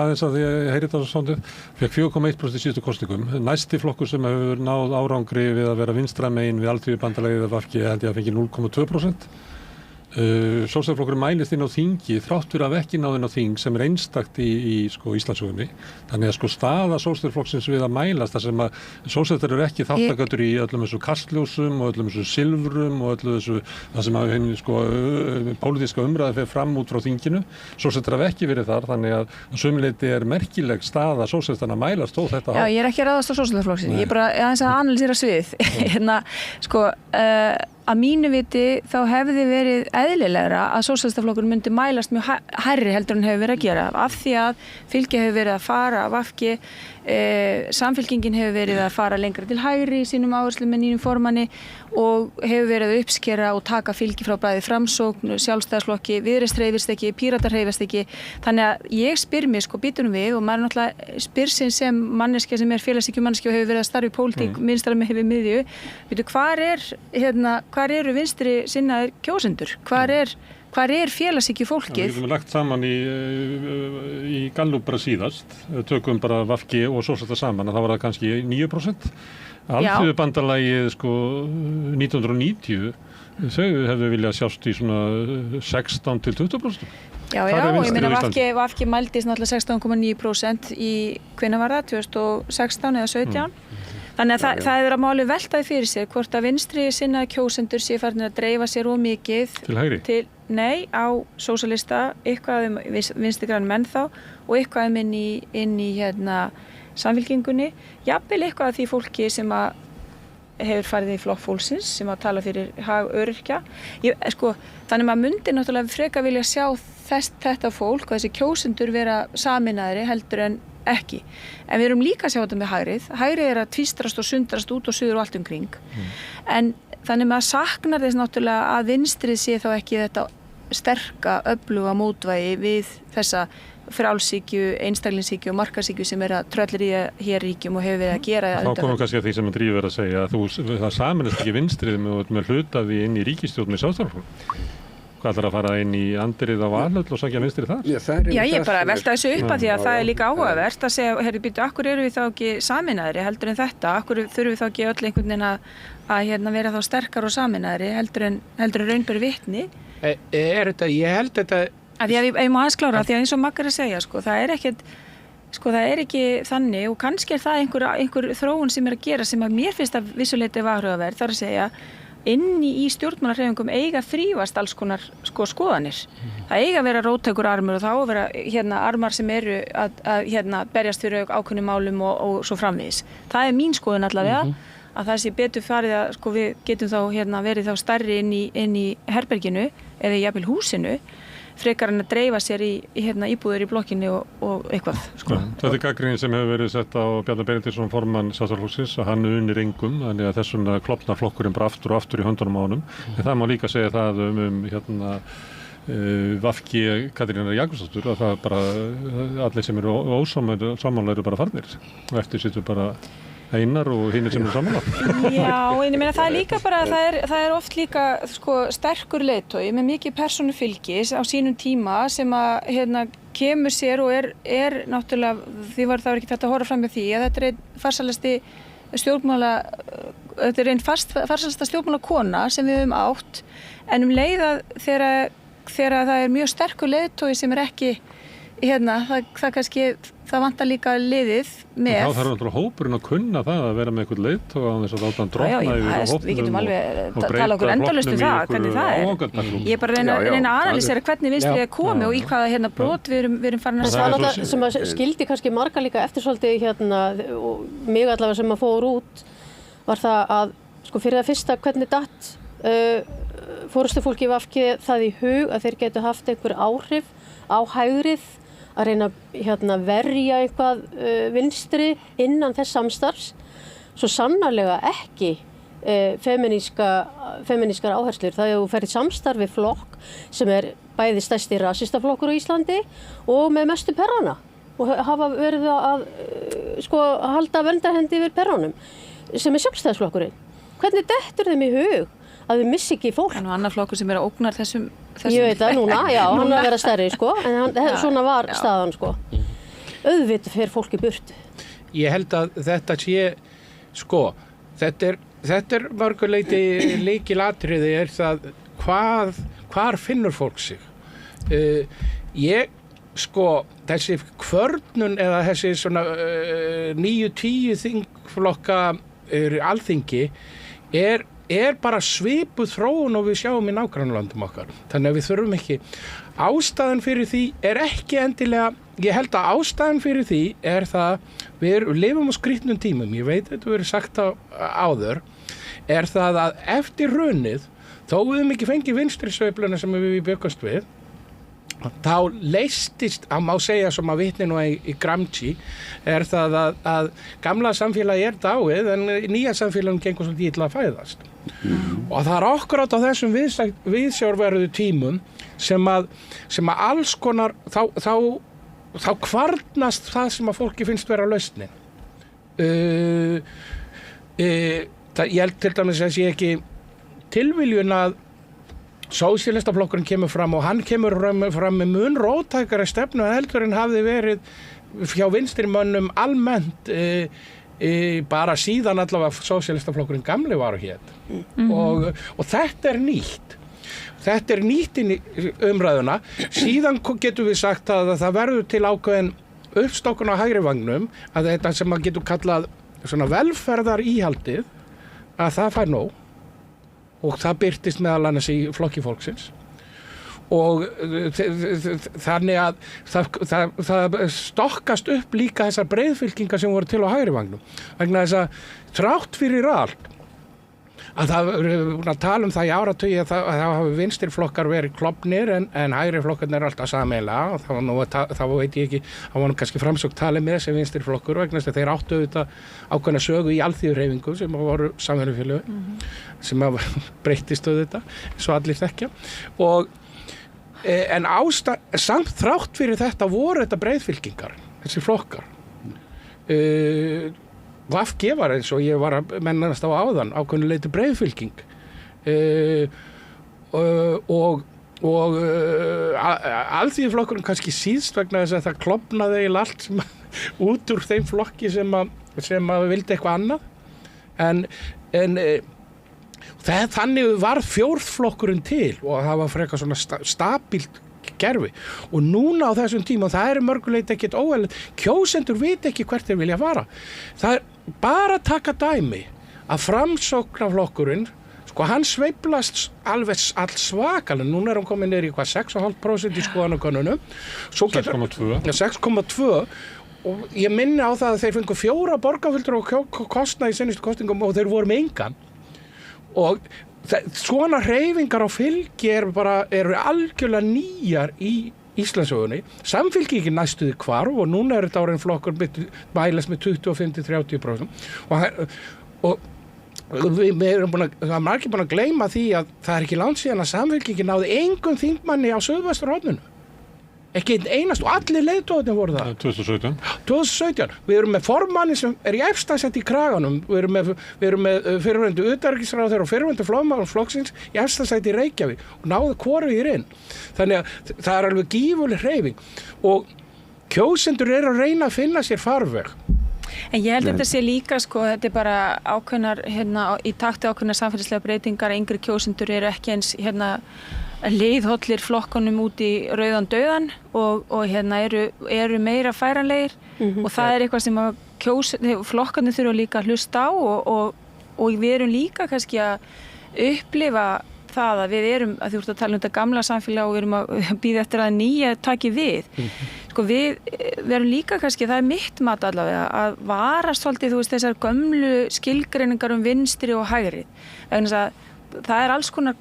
Aðeins að því að heyri þetta svo sondið, fekk 4,1% í síðustu kosningum. Næsti flokkur sem hefur náð árangri við að vera vinstra megin við Alþýðubandalagið VG held ég að fengi 0,2%. Sósíalistaflokkurinn mælist inn á þingi þrátt fyrir að ekki náði inn á þing sem einstakt í Íslandssögunni. Þannig að staða sósíalistaflokksins við að mælast þar sem að sósíalistar eru ekki þáttakendur í öllum þessu kastljósum og öllum þessu silfrum og öllu þessu það sem að henni pólitíska umræði fer fram út frá þinginu. Sósíalistar hafa ekki verið þar, þannig að sumuleyti merkileg staða sósíalistanna mælast þó þetta. Já, ég er ekki að ráðast á sósíalistaflokksins. Ég er bara aðeins að analýsera svið. Að mínu viti þá hefði verið eðlilegra að sósíalistaflokkurinn myndi mælast mjög hærri heldur en hefur verið að gera af því að fylgi hefur verið að fara af VG, samfylkingin hefur verið að fara lengra til hægri í sínum áherslum með nýjum formanni og hefur verið að uppskera og taka fylgi frá bæði Framsókn, Sjálfstæðisflokki, Viðreisn hreyfist ekki, Píratar hreyfast ekki. Þannig að ég spyr mig býtum við og maður náttúrulega spyr sig sem manneskja sem er félagshyggju og hefur verið að starfa í pólitík minnstara með hefur miðju. Hvar eru vinstri sinnaðir kjósendur? Hvar er félagshyggju fólkið? Við höfum lagt saman í Gallup bara síðast, tökum bara VG og sósíalista saman að það var það kannski 9%. Alþýðubandalagið 1990, þau hefðu viljað sjást í svona 16-20%. Já, og ég meina VG mældist náttúrulega 16,9% í, hvenær var það? 2016 eða 17? Þannig að það er að máli veltaði fyrir sér hvort að vinstri sinnaði kjósendur sé farin að dreifa sér mikið til hægri? Nei, á sósíalista, eitthvað vinstri græn menn þá og eitthvað inn í samfylkingunni, jafnvel eitthvað af því fólki sem að hefur farið í Flokk fólksins sem að tala fyrir hag öryrkja. Þannig að maður myndi náttúrulega freka vilja sjá þetta fólk og þessi kjósendur vera sameinaðri heldur en ekki. En við erum líka að sjá þetta með hægrið. Hægrið er að tvístrast og sundrast út og suður og allt umkring. En þannig maður saknar þess náttúrulega að vinstrið sé þá ekki þetta sterka, öfluga mótvægi við þessa frjálshyggju, einstaklingshyggju og markaðshyggju sem er að tröllir í hér ríkjum og hefur verið að gera það. Þá komum kannski að því sem að Drífa er að segja að það saminast ekki vinstrið með hlutaði inn í ríkisstjórn með Sjálfstæðisflokk. Hvað ætlar að fara inn í andrið á Valhöll og sækja vinstrið þar? Já, ég er bara að velta þessu upp að því að það er líka áhugavert að segja, akkur eru við þá ekki sameinaðri heldur en þetta? Akkur þurfum við þá ekki öll einhvern veginn að vera þá sterkar og sameinaðri heldur en raun ber vitni? Ég held þetta Að því að ég má aðeins klára, því að eins og Magga er að segja, það er ekki þannig og kannski er það einhver þróun sem er að gera sem að mér finnst að vissuleyti varhugaverð, þar að segja inni í stjórnmálahreyfingum eiga þrífast alls konar skoðanir. Það eiga að vera róttækur armur og þá að vera armar sem eru að berjast fyrir ákveðnum málum og svo framvegis. Það er mín skoðun allavega að það sé betur farið að við getum þá verið þá stærri inn í herberginu eða jafnvel húsinu frekar en að dreifa sér í íbúður í blokkinni og eitthvað. Þetta er gagnrýnin sem hefur verið sett á Bjarna Benediktsson formann Sjálfstæðisflokksins að hann unir engum, þannig að þessum klofnar flokkurinn bara aftur og aftur í höndunum á honum. En það má líka segja það VG Katrínar Jakobsdóttur að það bara allir sem eru ósammála eru bara farnir og eftir situr bara Einar og hinir sem eru sammála. Já, en ég meina það er líka bara, það er oft líka sterkur leiðtogi með mikið persónufylgis á sínum tíma sem að kemur sér og er náttúrulega, það var ekki þetta að horfa fram með því að þetta er einn farsalasta stjórnmála kona sem við höfum átt en leið að þegar það er mjög sterkur leiðtogi sem er ekki það vantar líka liðið með. Þá þarf náttúrulega hópurinn að kunna það að vera með eitthvað leiðtoga á þess að láta hann drotna yfir á hópnum. Við getum alveg tala okkur endalaust það, hvernig það er. Ég er bara að reyna að analýsera hvernig vinstrið er komið og í hvaða brot við erum farin að það er sem að skildi kannski marga líka eftir svolítið og mig allavega sem að fór út var það að fyrir það fyrsta hvernig datt forystufólki VG það í hug að þeir getu haft einhver áhrif á hægrið að reyna verja eitthvað vinstri innan þess samstarfs svo sannarlega ekki femínískar áherslur. Það hefur ferið samstarfi flokk sem er bæði stærsti rasistaflokkur á Íslandi og með mestu perrana og hafa verið að halda verndarhendi yfir perranum sem er Sjálfstæðisflokkurinn. Hvernig dettur þeim í hug að þau missi ekki fólk? Það er nú annar flokkur sem er að ógnar þessum Ég veit það núna, já, hann er að vera stærri en svona var staðan auðvitað fer fólk í burtu. Ég held að þetta sé þetta er mörguleyti lykilatriði er það hvað hvar finnur fólk sig? Ég, sko, þessi kvörnun eða þessi svona 9-10 þingflokka alþingi er bara svipuð þróun og við sjáum í nágrannalöndum okkar. Þannig að við þurfum ekki. Ástæðan fyrir því er ekki endilega, ég held að ástæðan fyrir því er það, við lifum á skrýtnum tímum, ég veit þetta verið sagt áður, er það að eftir hrunið, þó við höfum ekki fengið vinstri sveifluna sem við byggast við, þá leystist, að má segja sem að vitni nú í Gramsci, er það að gamla samfélagi er dáið en nýja samfélagum gengur svolítið illa að fæðast. Og það er akkurat á þessum viðsjárverðu tímum sem að alls konar, þá kvarnast það sem að fólki finnst vera lausnin. Ég held til dæmis að sé ekki tilviljun að Sósíalistaflokkurinn kemur fram og hann kemur fram með mun róttækari stefnu heldur en hafði verið hjá vinstrimönnum almennt bara síðan allavega Sósíalistaflokkurinn gamli var hér. Og þetta er nýtt. Þetta er nýtt inn í umræðuna. Síðan getum við sagt að það verður til ákveðin uppstokkun á hægri vagnum, að þetta sem maður getur kallað svona velferðar íhaldið, að það fær nóg. Og það birtist meðal annars í flokki fólksins og þannig að það stokkast upp líka þessar breiðfylkingar sem voru til á hægri vagnum vegna þess að þrátt fyrir allt að það er að tala það í áratugi að það hafi vinstri flokkar verið klofnir en hægri flokkarnir er alltaf sameiginlega og þá veit ég ekki, það var nú kannski framsókn talið með þessi vinstri flokkur vegna þess að þeir áttu auðvitað ákveðna sögu í alþýðuhreyfingu sem voru samvinnufélög sem breyttist auðvitað svo allir þekkja en samt þrátt fyrir þetta voru þetta breiðfylkingar þessi flokkar VFG var eins og ég var að mennast á áðan ákveðnu leyti breiðfylking og alþýðuflokkurinn kannski síðst vegna þess að það klofnaði eiginlega allt sem út úr þeim flokki sem að vildi eitthvað annað en þannig var fjórðflokkurinn til og það var frekar svona stabílt kerfi og núna á þessum tíma það mörguleit ekkert óeðlilegt kjósendur vita ekki hvert þeir vilja fara það bara að taka dæmi að framsóknarflokkurinn sko hann sveiflast alveg allt svakalega núna hann komin niður í 6,5% í skoðanakönnunum 6,2 og ég minni á það að þeir fengu 4 borgarfulltrúa og kostnað í seinustu kosningum og þeir voru með engan og svona hreyfingar á fylgi eru algjörlega nýjar í Íslandssögunni. Samfylkingin næstuði hvarf og núna þetta orðinn flokkur mælast með 25-30% og við erum margir búin að gleyma því að það ekki langt síðan að Samfylkingin náði engum þingmanni á Suðvesturhorninu. Ekki einast og allir leiðtogarnir voru það. 2017. Við erum með formanni sem í efsta sett í kraganum. Við erum með fyrrverandi utanríkisráðherra og fyrrverandi flokksins í efsta sett í Reykjavík og náðu hvorugir inn. Þannig að það alveg gífurleg hreyfing og kjósendur að reyna að finna sér farveg. En ég held að þetta sé líka þetta bara ákveðnar í takti ákveðnar samfélagslega breytingar að yngri kjósendur eru ekki eins liðhollir flokkunum út í rauðan dauðan og eru meira færanlegir og það er eitthvað sem að flokkarnir þurfa líka að hlusta á og við erum líka kannski að upplifa það að við erum, að þú ert að tala þetta gamla samfélag og við erum að bíða eftir að nýja taki við. Við erum líka kannski, það mitt mat allavega, að varast svolítið þessar gömlu skilgreiningar vinstri og hægri. Vegna þess að það alls konar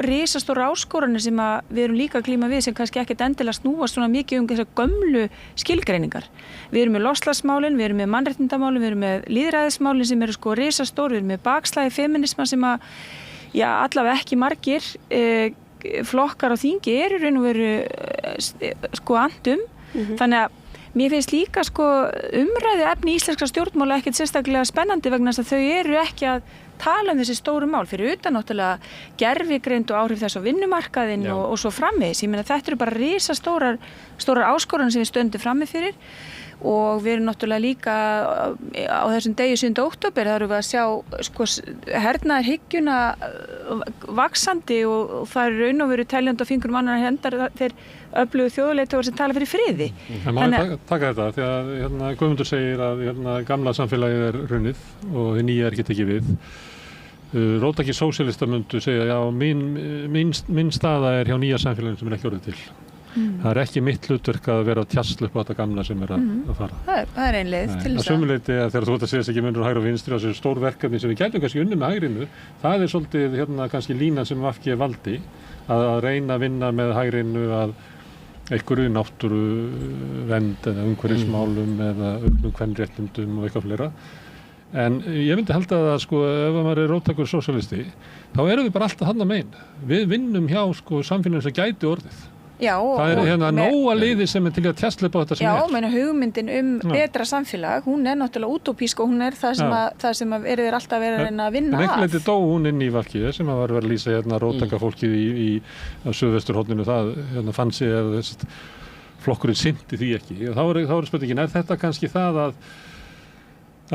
risastóra áskoranir sem við erum líka að glíma við sem kannski ekkert endilega snúast svona mikið þessar gömlu skilgreiningar. Við erum með loftslagsmálin, við erum með mannréttindamálin, við erum með lýðræðismálin sem eru risastór, við erum með bakslagi feminisma sem allavega ekki margir flokkar á þingi eru raun og veru andum. Þannig að mér finnst líka umræðu efni íslenskra stjórnmála ekkert sérstaklega spennandi vegna þess að þau eru ekki að tala þessi stóru mál fyrir utan náttúrulega gervigreind og áhrif þess á vinnumarkaðinn og svo framvegis. Ég meina þetta eru bara risastórar áskoranir sem við stöndum frammi fyrir og við erum náttúrulega líka á þessum degi 7. október þar erum við að sjá hernaðarhyggjuna vaxandi og það er raun og veru teljandi á fingrum annar hendar þeir öflugu þjóðarleiðtogar sem tala fyrir friði. En maður taka þetta því að Guðmundur segir að gamla samfélagið er runnið og því nýja er ekki tekið við. Róttækir sósíalistar myndu segja já, mín staða er hjá nýja samfélaginu sem er ekki orðið til. Það er ekki mitt hlutverk að vera að tjasla upp á þetta gamla sem er að fara. Það er ein leið til þess að sömuleyti að þegar þú ert að segja ekki munur hægri og vinstri á þessu stór verkefni sem við gætum kannski unnið með hægrinu, það er svolítið kannski línan sem VG valdi að reyna að vinna með hægrinu að einhverju náttúruvernd eða umhverfismálum eða auknum kvenréttindum og eitthvað fleira. En ég myndi halda að ef maður er róttækur sósíalisti, þá erum við bara alltaf þarna megin. Við vinnum hjá samfélaginu sem gæti orðið. Já, það er nóga liði sem er til að tjasla upp á þetta sem já, meina hugmyndin betra samfélag, hún er náttúrulega útópísk og hún er það sem er alltaf verið að reyna að vinna að. En einhvern veginn dó hún inn í VG sem var verið að lýsa róttæka fólkið á suðvesturhorninu, það fann sig að flokkurinn sinnti því ekki. Og þá er spurningin, er þetta kannski það að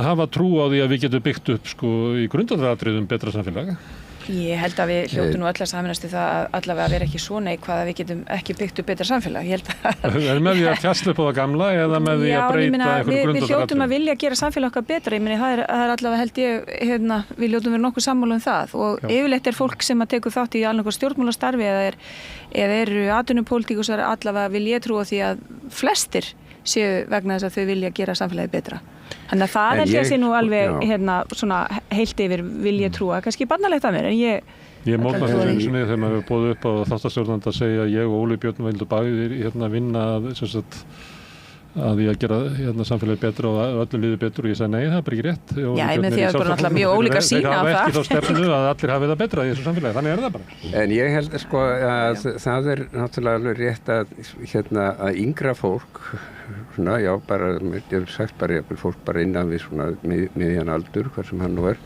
hafa trú á því að við getum byggt upp í grundvallaratriðum betra samfélag? Ég held að við hljótum nú öll að sameinast það að allavega vera ekki svo neikvæð að við getum ekki byggt upp betra samfélag. Ég held að er með því að tjasla upp á það gamla eða með því að breyta einhverjum grundvallaratriðum? Við hljótum að vilja gera samfélag okkar betra. Ég meni það er allavega held ég við hljótum vera nokkuð sammála það og yfirleitt er fólk sem að tekur þátt í alveg stjórnmálastarfi eða eru atvinnupólitík og svo allavega vil ég trúa því að flestir séu vegna þess að þau vilja gera samfélagi betra. Þannig að það held ég sé nú alveg svona heilt yfir vil ég trúa, kannski barnalegt að mér en ég mótmælti þessu einu sinni þegar maður hefur boðið upp á þáttastjórnanda að segja að ég og Óli Björn vildu bæði vinna að því að gera samfélagi betra og öllum líði betur og ég sagði nei, það er bara ekki rétt. Já, ég með því að bara náttúrulega mjög ólíka sína á það. Það hafa ekki þá stefnu að allir hafi það betra í þessu samfélagi, þannig er það bara. En ég held að það er náttúrulega alveg rétt að yngra fólk, ég hef sagt bara fólk bara innan við miðjan aldur, hvað sem hann nú er,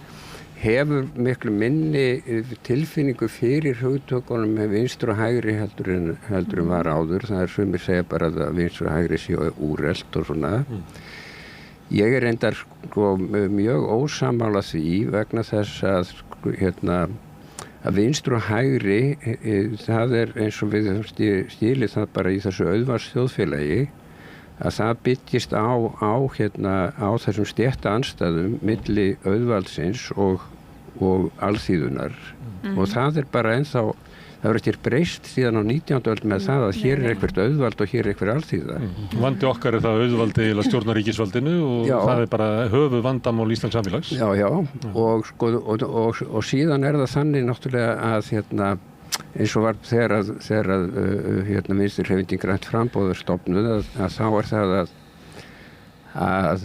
hefur miklu minni tilfinningu fyrir hugtökunum með vinstur og hægri heldur en var áður. Það er sumir segja bara að vinstur og hægri séu úrelt og svona. Ég er reyndar mjög ósammála því vegna þess að vinstur og hægri, það er eins og við stílið það bara í þessu auðvaldsþjóðfélagi að það byggist á þessum stétta andstæðum milli auðvaldsins og alþýðunar og það er bara ennþá, það verður ekki breyst síðan á 19. öld með það að hér er eitthvað auðvald og hér er eitthvað alþýða. Vandi okkar er það auðvaldi í stjórnaríkisvaldinu og það er bara höfuð vandamál Íslands samfélags. Já, og síðan er það þannig náttúrulega að eins og var þegar Vinstri-hreyfingin Grænt framboð er stofnuð að þá er það að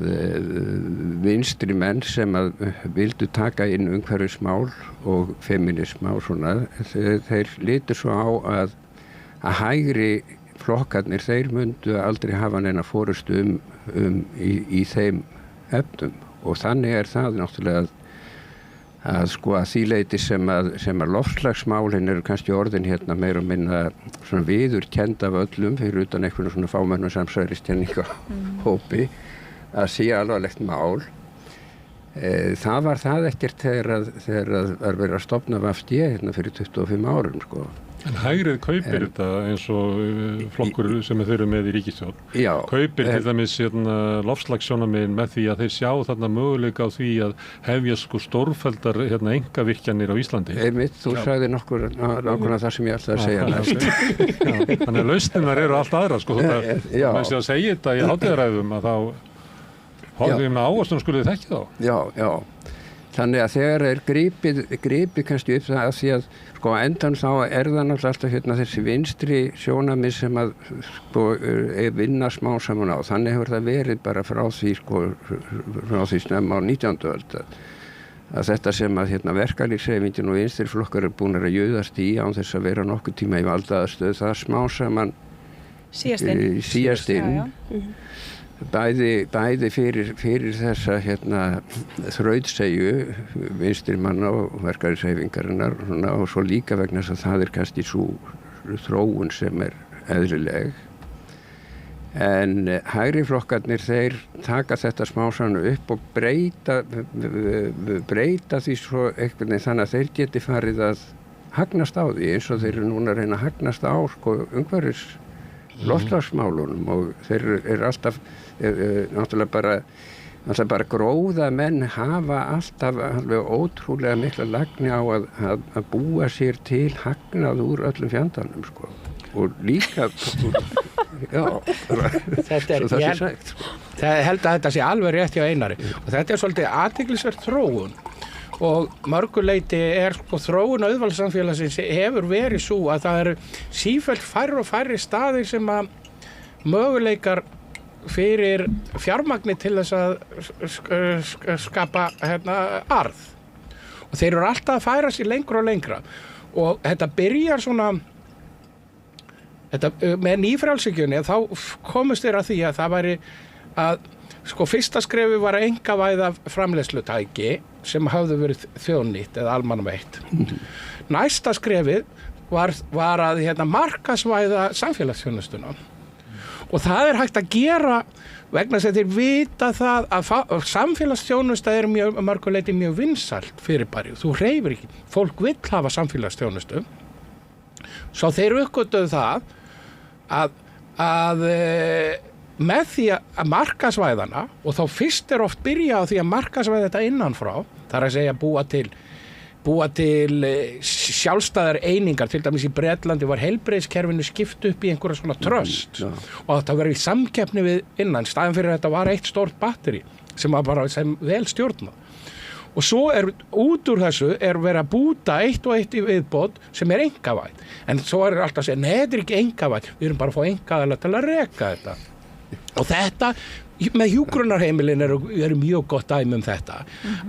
vinstri menn sem að vildu taka inn umhverfismál og feminisma og svona, þeir litu svo á að hægri flokkarnir, þeir myndu aldrei hafa neina forystu í þeim efnum og þannig er það náttúrulega að því leyti sem að loftslagsmálin eru kannski orðin meira og minna svona viðurkennd af öllum fyrir utan einhvern svona fámennu samsæriskenninga hópi að sé alvarlegt mál. Það var það ekkert þegar var verið að stofna VFD fyrir 25 árum En hægrið kaupir þetta eins og flokkur sem þeir eru með í ríkisstjórn. Kaupir til dæmis loftslagssjónarmiðin með því að þeir sjá þarna möguleika á því að hefja stórfelldar einkavirkjanir á Íslandi. Einmitt, þú sagði nákvæmlega það sem ég ætlaði að segja næst. Þannig að lausnirnar eru allt aðra menn sé að segja þetta í hátíðaræðum að þá hóðum við með áherslu skulið þekki þá. Já. Þannig að þegar er gripið kannski upp það að því að endan þá er það náttúrulega alltaf þessi vinstri sjónarmið sem að vinna smá saman á. Þannig hefur það verið bara frá því snemma á 19. öld að þetta sem að verkalýðshreyfingin og vinstri flokkar er búin að jöðast í án þess að vera nokkuð tíma í valdaðarstöð, það smá saman síast inn. Bæði fyrir þessa þrautsegju vinstri manna og verkalýðshreyfingarinnar og svo líka vegna þess að það er kannski svo þróun sem er eðlileg. En hægri flokkarnir þeir taka þetta smásaman upp og breyta því svo einhvern veginn þannig að þeir geti farið að hagnast á því eins og þeir eru núna að reyna að hagnast á sko umhverfis loftslagsmálunum og þeir eru alltaf náttúrulega bara gróða menn hafa alltaf alveg ótrúlega mikla lagni á að búa sér til hagnað úr öllum fjandanum sko og líka já, þetta svo það sé sagt sko. Það held að þetta sé alveg rétt hjá Einari og þetta svolítið athyglisverð þróun og mörguleiti sko þróun auðvaldssamfélagsins hefur verið svo að það eru sífellt færri og færri staðir sem að möguleikar fyrir fjármagni til þess að skapa arð og þeir eru alltaf að færa sér lengra og lengra og þetta byrjar svona með nýfrjálshyggjunni þá komust þeir að því að það væri að sko fyrsta skrefi var að einkavæða framleiðslutæki sem hafðu verið þjóðnýtt eða almannaveitt. Næsta skrefið var að markaðsvæða samfélagsþjónustuna og það hægt að gera vegna þess að þeir vita það að samfélagsþjónusta mörguleiti mjög vinsælt fyrirbæri. Þú hreyfir ekki. Fólk vill hafa samfélagsþjónustu. Svo þeir uppgötuðu það að með því að markaðsvæðana og þá fyrst oft byrja á því að markaðsvæða þetta innanfrá, það að segja búa til sjálfstæðar einingar, til dæmis í Bretlandi var heilbrigðiskerfinu skipt upp í einhverja svona tröst og þetta verið í samkeppni við innan, staðan fyrir þetta var eitt stórt batteri sem var bara sem vel stjórnað. Og svo út úr þessu verið að búta eitt og eitt í viðbót sem einkavætt. En svo alltaf að segja, nei, þetta ekki einkavætt, við erum bara að fá einkaaðila til að reka þetta. Og þetta, með hjúkrunarheimilin eru mjög gott dæmi þetta,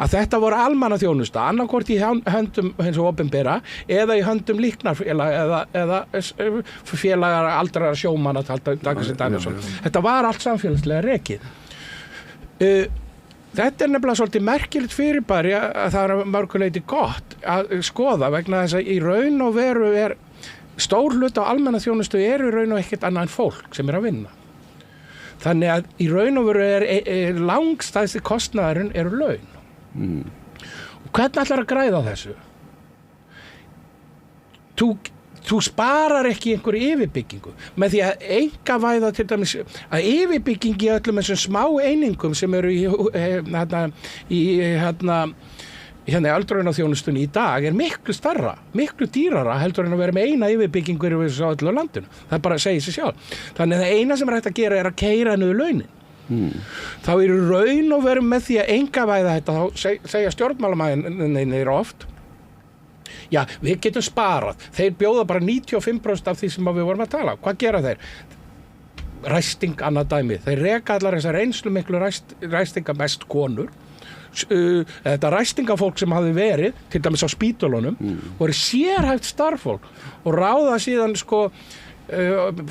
að þetta voru almannaþjónusta, annarkvort í höndum hins og opinbera eða í höndum líknarfélaga eða félagar aldrara sjómanna, þetta var allt samfélagslega rekið. Þetta nefnilega svolítið merkilegt fyrirbæri að það mörguleiti gott að skoða vegna þess að í raun og veru stór hluti á almannaþjónustu í raun og ekkert annað en fólk sem að vinna. Þannig að í raun og veru langstæðsti kostnaðurinn laun. Og hvernig ætlar að græða þessu? Þú sparar ekki einhverju yfirbyggingu með því að einkavæða til dæmis að yfirbygging í öllum þessum smá einingum sem eru í öldrunarþjónustunni í dag miklu starra, miklu dýrara heldur en að vera með eina yfirbyggingu yfir þessu öllu landinu. Það bara segir sig sjálf. Þannig að það eina sem hægt að gera að keyra niður launin. Þá raun og veru með því að einkavæða þetta, þá segja stjórnmálamæðinir oft já, við getum sparað. Þeir bjóða bara 95% af því sem við vorum að tala. Hvað gera þeir? Ræsting annað dæmi. Þeir reka allar þessar reynslu miklu ræstinga mest konur. Þetta ræstingafólk sem hafði verið, til dæmis á spítölunum, voru sérhæft starffólk og ráða síðan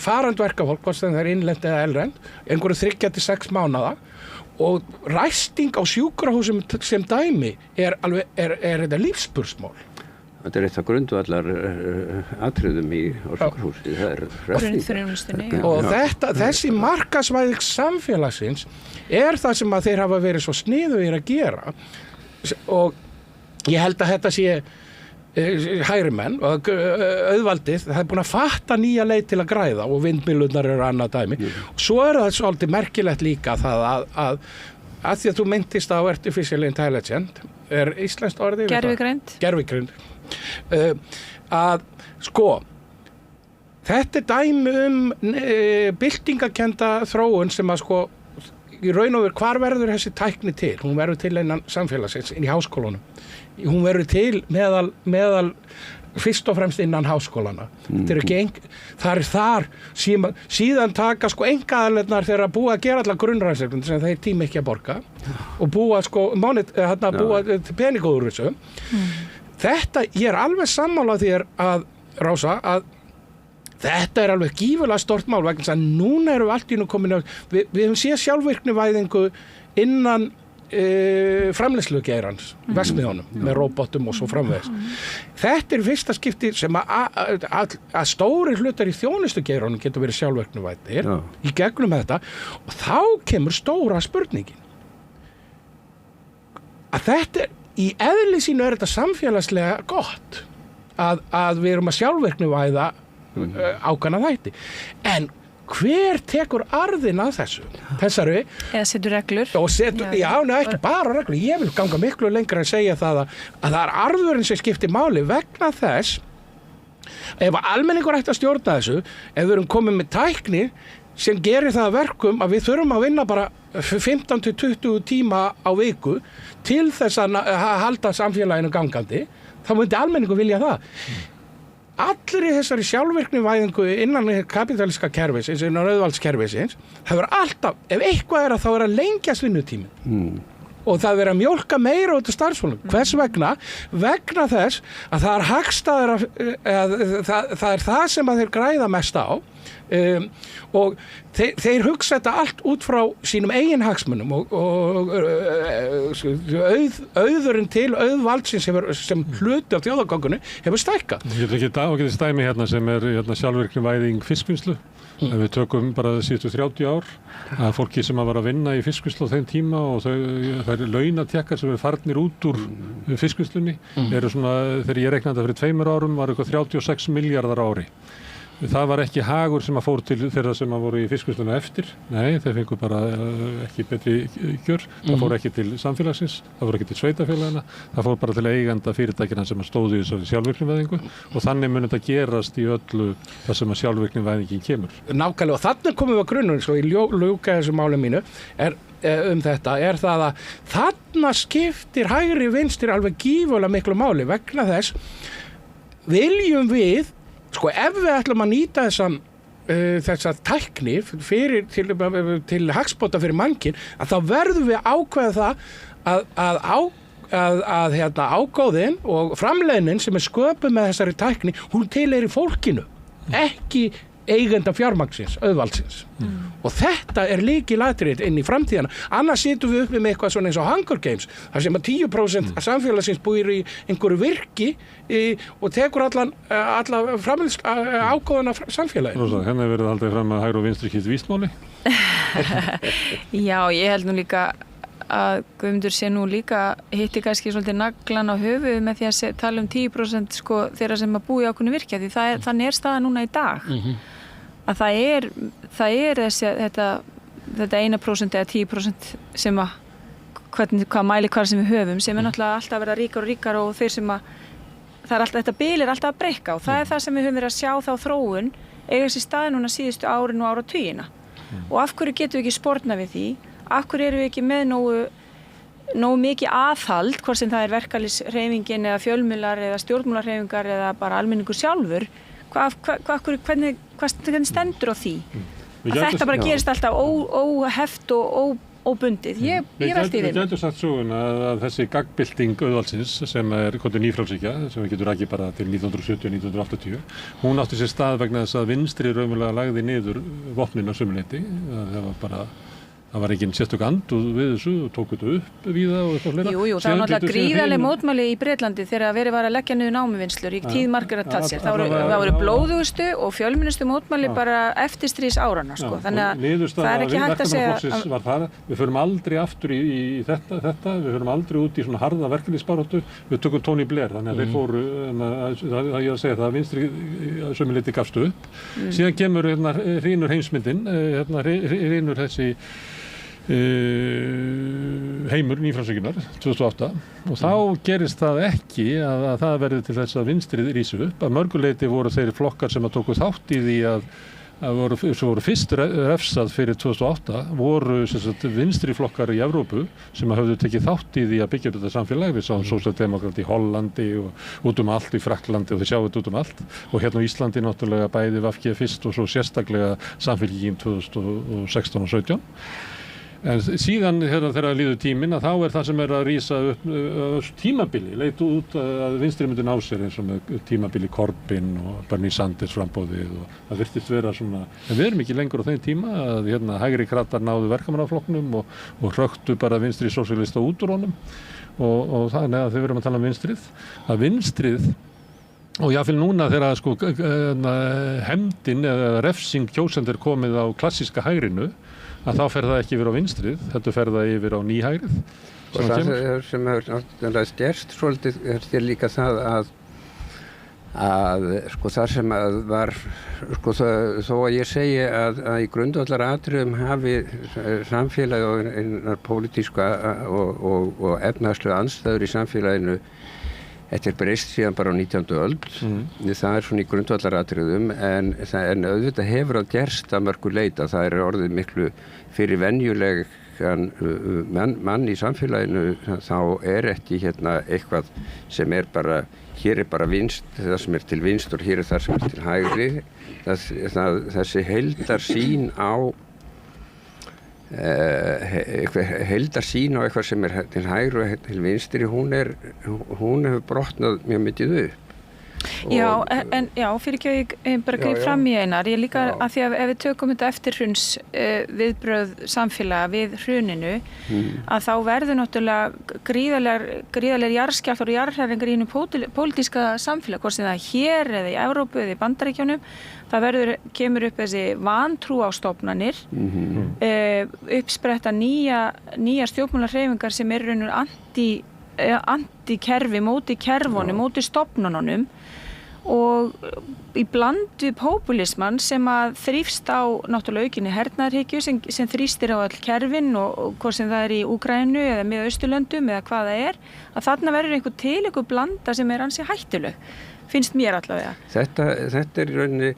farandverkafólk, hvort sem það innlent eða erlent, einhverju 3-6 mánaða og ræsting á sjúkrahúsum sem dæmi þetta lífspursmál. Þetta eitt af grundvallar atriðum á sjúkrahúsi, það grunnþjónustunni. Og þessi markaðsvæðing samfélagsins það sem að þeir hafa verið svo sniðugir að gera og ég held að þetta sé hægri menn og auðvaldið, það búin að fatta nýja leið til að græða og vindmyllurnar annað dæmi. Og svo það svolítið merkilegt líka það að því að þú myndist á artificial intelligence, íslenskt orðið? Gervigreind. Að sko þetta dæmi byltingakennda þróun sem að sko í raun og veru hvar verður þessi tækni til? Hún verður til innan samfélagsins í háskólunum. Hún verður til meðal fyrst og fremst innan háskólana. Það þar síðan taka sko einkaaðilarnar þegar að búa að gera allar grunnrannsóknir sem þeir tíma ekki að borga og búa sko búa pening úr þessu. Þetta, ég alveg sammála þér að Rósa, að þetta alveg gífurlega stort mál vegna þess að núna erum við allt í nú komin við höfum séð sjálfvirknivæðingu innan framleiðslugeirans, verksmiðjunum, með róbótum og svo framvegis. Þetta fyrsta skipti sem að stóri hlutar í þjónustugeiranum getur verið sjálfvirknivæddir í gegnum þetta og þá kemur stóra spurningin. Að þetta í eðli sínu þetta samfélagslega gott að við erum að sjálfvirknivæða ákveðna þætti. En hver tekur arðinn af þessari eða setur reglur og ekki bara reglur, ég vil ganga miklu lengra en segja það að það er arðurinn sem skiptir máli vegna þess ef almenningur ætti að stjórna þessu ef við erum komið með tækni sem gerir það verkum að við þurfum að vinna bara 15 til 20 tíma á viku til þess að halda samfélaginu gangandi, þá myndi almenningur vilja það. Allir í þessari sjálfvirknivæðingu innan kapitalíska kerfisins, innan auðvaldskerfisins, það verður alltaf, ef eitthvað þá er að lengjast vinnutíminn. Og það verður að mjólka meira út af starfsfólkum. Hvers vegna? Vegna þess að það er hagstæðara, það er það sem að þeir græða mest á og þeir hugsa þetta allt út frá sínum eigin hagsmunum og auðurinn til auðvaldsins sem hluti af þjóðargangunni hefur stækkað. Ég get ekki ágætis dæmi hérna sem er sjálfvirknivæðing fiskvinnslu. Ef við tökum bara síðustu 30 ár að fólki sem að var að vinna í fiskvinnslu á þeim tíma og það er launatekkar sem er farnir út úr fiskvinnslunni eru svona, þegar ég reiknaði þetta fyrir 2 árum var eitthvað 36 milljarðar á ári. Það var ekki hagur sem að fór til þeirra sem að voru í fiskvinnsluna eftir. Nei, þeir fengu bara ekki betri kjör. Það fór ekki til samfélagsins, það fór ekki til sveitafélagana, það fór bara til eiganda fyrirtækina sem að stóðu í þessari sjálfvirknivæðingu og þannig mun þetta gerast í öllu það sem að sjálfvirknivæðingin kemur. Nákvæmlega og þannig komum við að grunnum, svo ég ljúka þessu máli mínu, þetta er það að þarna skiptir hægri vinstri alveg gífurlega miklu máli vegna þess viljum við ef við ætlum að nýta þessa tækni til hagsbóta fyrir mannkyn, að þá verðum við ákveða það að ágóðin og framleiðnin sem er sköpuð með þessari tækni, hún tilheyrir fólkinu, ekki eigenda fjármagnsins, auðvaldsins. Og þetta er lykilatriði inn í framtíðina. Annars situm við uppi með eitthvað svona eins og Hunger Games, þar sem að 10% samfélagsins búir í einhverju virki og tekur alla ágóðana samfélaginu. Rósa, hérna verið haldið fram að hægri og vinstri hitt vísmáli. Já, ég held nú líka að Guðmundur sé nú líka hitti kannski svolítið naglan á höfuð með því að tala 10% þeirra sem að búi í ákveðnu virki, því þannig er staðan núna í dag. Að það er þetta 1% eða 10% sem að hvað mælikvarða sem við höfum sem er náttúrulega alltaf að verða ríkar og ríkar og þeir sem að þetta bil er alltaf að breykka og það er það sem við höfum verið að sjá þá þróun eiga sér stað núna síðustu árin og áratugina. Og af hverju getum við ekki spornað við því? Af hverju erum við ekki með nógu mikið aðhald, hvort sem það er verkalýðshreyfingin eða fjölmiðlar eða stjórnmálahreyfingar eða bara almenningur sjálfur, hvernig stendur á því? Að þetta bara gerist alltaf óheft og óbundið. Ég velti í þeim. Við gætum sagt söguna að þessi gaggbylting auðvaldsins sem er nýfrjálshyggja, sem við getum rakið bara til 1970 og 1980, hún átti sér stað vegna þess að vinstri raunverulega lagði niður vopnin á sömuleyti. Það var ekki sérstök andúð við þessu og tók þetta upp víða og eitthvað fleira. Jú, það var náttúrulega gríðarleg mótmæli í Bretlandi þegar verið var að leggja niður námuvinnslur í tíð Margaret Thatcher. Það voru blóðugustu og fjölmennustu mótmæli bara eftirstríðs árana. Þannig að það er ekki hægt að segja var það. Við förum aldrei aftur í þetta, við förum aldrei út í svona harða verkalýðsbaráttu. Við tökum Tony Blair, þannig að þeir fóru, ég að segja það að vinstri sömuleyti gafstu upp. Síðan kemur hrynur heimsmyndin, hrynur þessi heimur nýfrjálshyggjunnar 2008 og þá gerist það ekki að það verði til þess að vinstrið rísi upp. Að mörguleyti voru þeir flokkar sem að tóku þátt í því sem voru fyrst refsað fyrir 2008 voru vinstri flokkar í Evrópu sem hafðu tekið þátt í því að byggja upp þetta samfélag. Við sáum sósíaldemókrata í Hollandi og út allt, í Frakklandi og þið sjáum þetta út allt og hérna á Íslandi náttúrulega bæði VG fyrst og svo sérstaklega Samfylkingin 2016 og 17. En síðan þegar líður tíminn að þá það sem að rísa upp tímabili, leit út að vinstri myndi ná sér eins og með tímabili Corbyn og Bernie Sanders frambóðið og það virtist vera svona, en við erum ekki lengur á þeim tíma að hægri kratar náðu verkamannaflokknum og hröktu bara vinstri sósíalista út úr honum og þannig að þau verðum að tala um vinstrið, að vinstrið og jáfnvel núna þegar sko hefndin eða refsing kjósendur komið á klassíska hægrinu að þá fer það ekki yfir á vinstrið, þetta fer það yfir á nýhægrið. Og það sem hefur gerst svolítið er líka það að sko þar sem að var sko þó að ég segi að í grundvallaratriðum hafi samfélagi og einar pólitíska og efnahagslega andstæður í samfélaginu Þetta breyst síðan bara á 19. öld, það svona í grundvallaratriðum en auðvitað hefur að gerst að mörgu leita, það orðið miklu fyrir venjulegan mann í samfélaginu, þá ekki eitthvað sem bara, hér bara vinst, það sem til vinst og hér það sem til hægri, þessi heildarsýn á heildarsýn á eitthvað sem til hægri og til vinstri, hún hefur brotnað mjög mikið upp. Já, fyrir ekki að ég bara greip fram í einar, ég líka að því að ef við tökum þetta eftir hruns viðbrögð samfélaga við hruninu, að þá verður náttúrulega gríðarlegar jarðskjálftar og jarðhræringar í einu pólitíska samfélag, hvort sem það hér eða í Evrópu eða í Bandaríkjunum, það kemur upp þessi vantrú á stofnanir, uppspretta nýja stjórnmálahreyfingar sem raunur anti-kerfi, móti kerfunum, móti stofnununum og í bland við populisman sem að þrífst á náttúrulega aukinni hernaðarhyggju sem þrýstir á all kerfin og hvort sem það í Úkraínu eða Miðausturlöndum eða hvað það að þarna verður einhver blanda sem ansi hættuleg, finnst mér allavega. Þetta í rauninni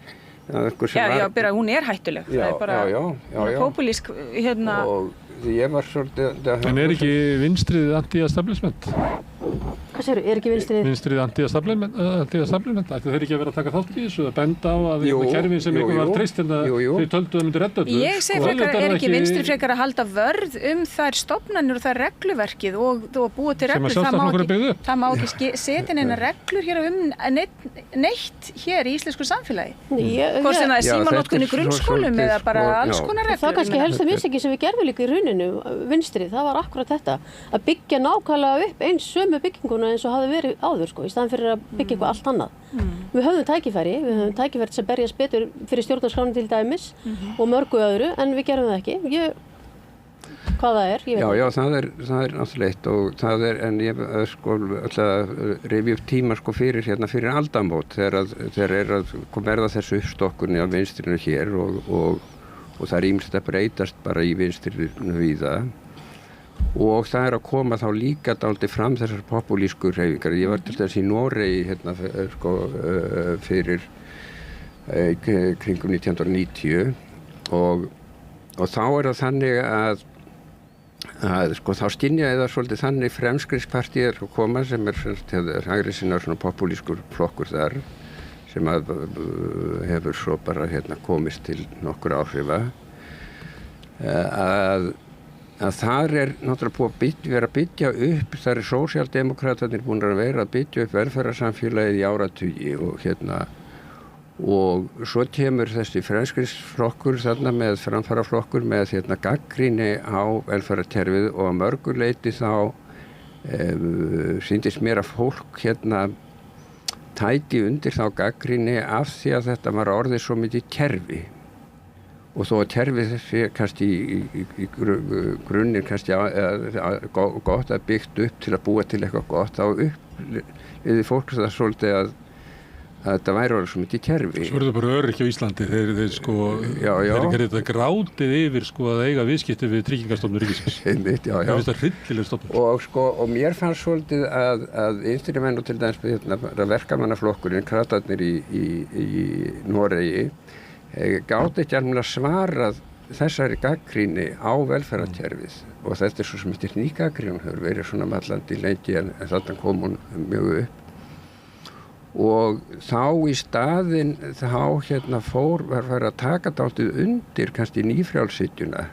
bara hún hættuleg, það bara populísk og ég var svolítið En ekki vinstrið anti-establishment? Hvað segirðu, ekki vinstrið? Vinstrið anti-establishment, ætti þeir ekki að vera að taka þátt í þessu, að benda á að kerfin sem ykkur var treyst en þau töldu að myndi redda öllu. Ég segi frekar, ekki vinstri frekar að halda vörð þær stofnanir og þær regluverkið og búa til reglur, það má ekki setja neina reglur hér neitt hér í íslensku samfélagi. Hvort sem það símanotkun í grunnskólum eða bara alls konar reglur. Það kannski helsta mistökin sem við gerðum líka í hruninu, vinstri, það var akkurat þetta, að byggja nákvæmlega upp eins sömu bygginguna eins og hafði verið áður í staðan fyrir að byggja eitthvað allt annað. Við höfum tækifæri sem berjast betur fyrir stjórnarskrána til dæmis og mörgu öðru, en við gerum það ekki. Hvað það ég veit ekki. Já, það er náttúrulega eitt og það en ég alltaf rifja upp tíma fyrir aldamót þegar verða þessu uppstokkunni af vinstrinu hér og það ýmist að breytast bara í vinstrinu víða og það að koma þá líka dálítið fram þessar populísku hreyfingar. Ég var til þess í Noregi fyrir kringum 1990 og þá það þannig að þá skynjaði það svolítið þannig Fremskrittspartiet að koma sem hægri sinna svona populískur flokkur þar sem hefur svo bara komist til nokkur áhrifa að þar náttúrulega búið að byggja upp, þar sósíaldemókratarnir búin að vera að byggja upp velferðarsamfélagið í áratugi og svo kemur þessi Fremskrittsflokkur þarna með framfaraflokkur með gagnrýni á velferðarkerfið og að mörgu leyti þá sýndist mér að fólk tæki undir þá gagnrýni af því að þetta var orðið svo mikið kerfi og þó að kerfið þessi kannski í grunninn kannski gott að byggt upp til að búa til eitthvað gott þá upplifði fólk það svolítið að þetta væri orðið svo mikið kerfi. Svo það bara öryrkja á Íslandi, þeir ekki þetta grátið yfir að eiga viðskipti við Tryggingastofnun ríkisins. Það finnst það hryllileg stofnun. Og mér fannst svolítið að vinstrimenn og til dæmis verkamannaflokkurinn, kratarnir í Noregi, gátu ekki alveg svarað þessari gagnrýni á velferðarkerfið og þetta svo sem þetta ný gagnrýni hefur verið svona mallandi lengi en þarna kom hún mjög upp og þá í staðinn var að taka dálítið undir kannski nýfrjálshyggjuna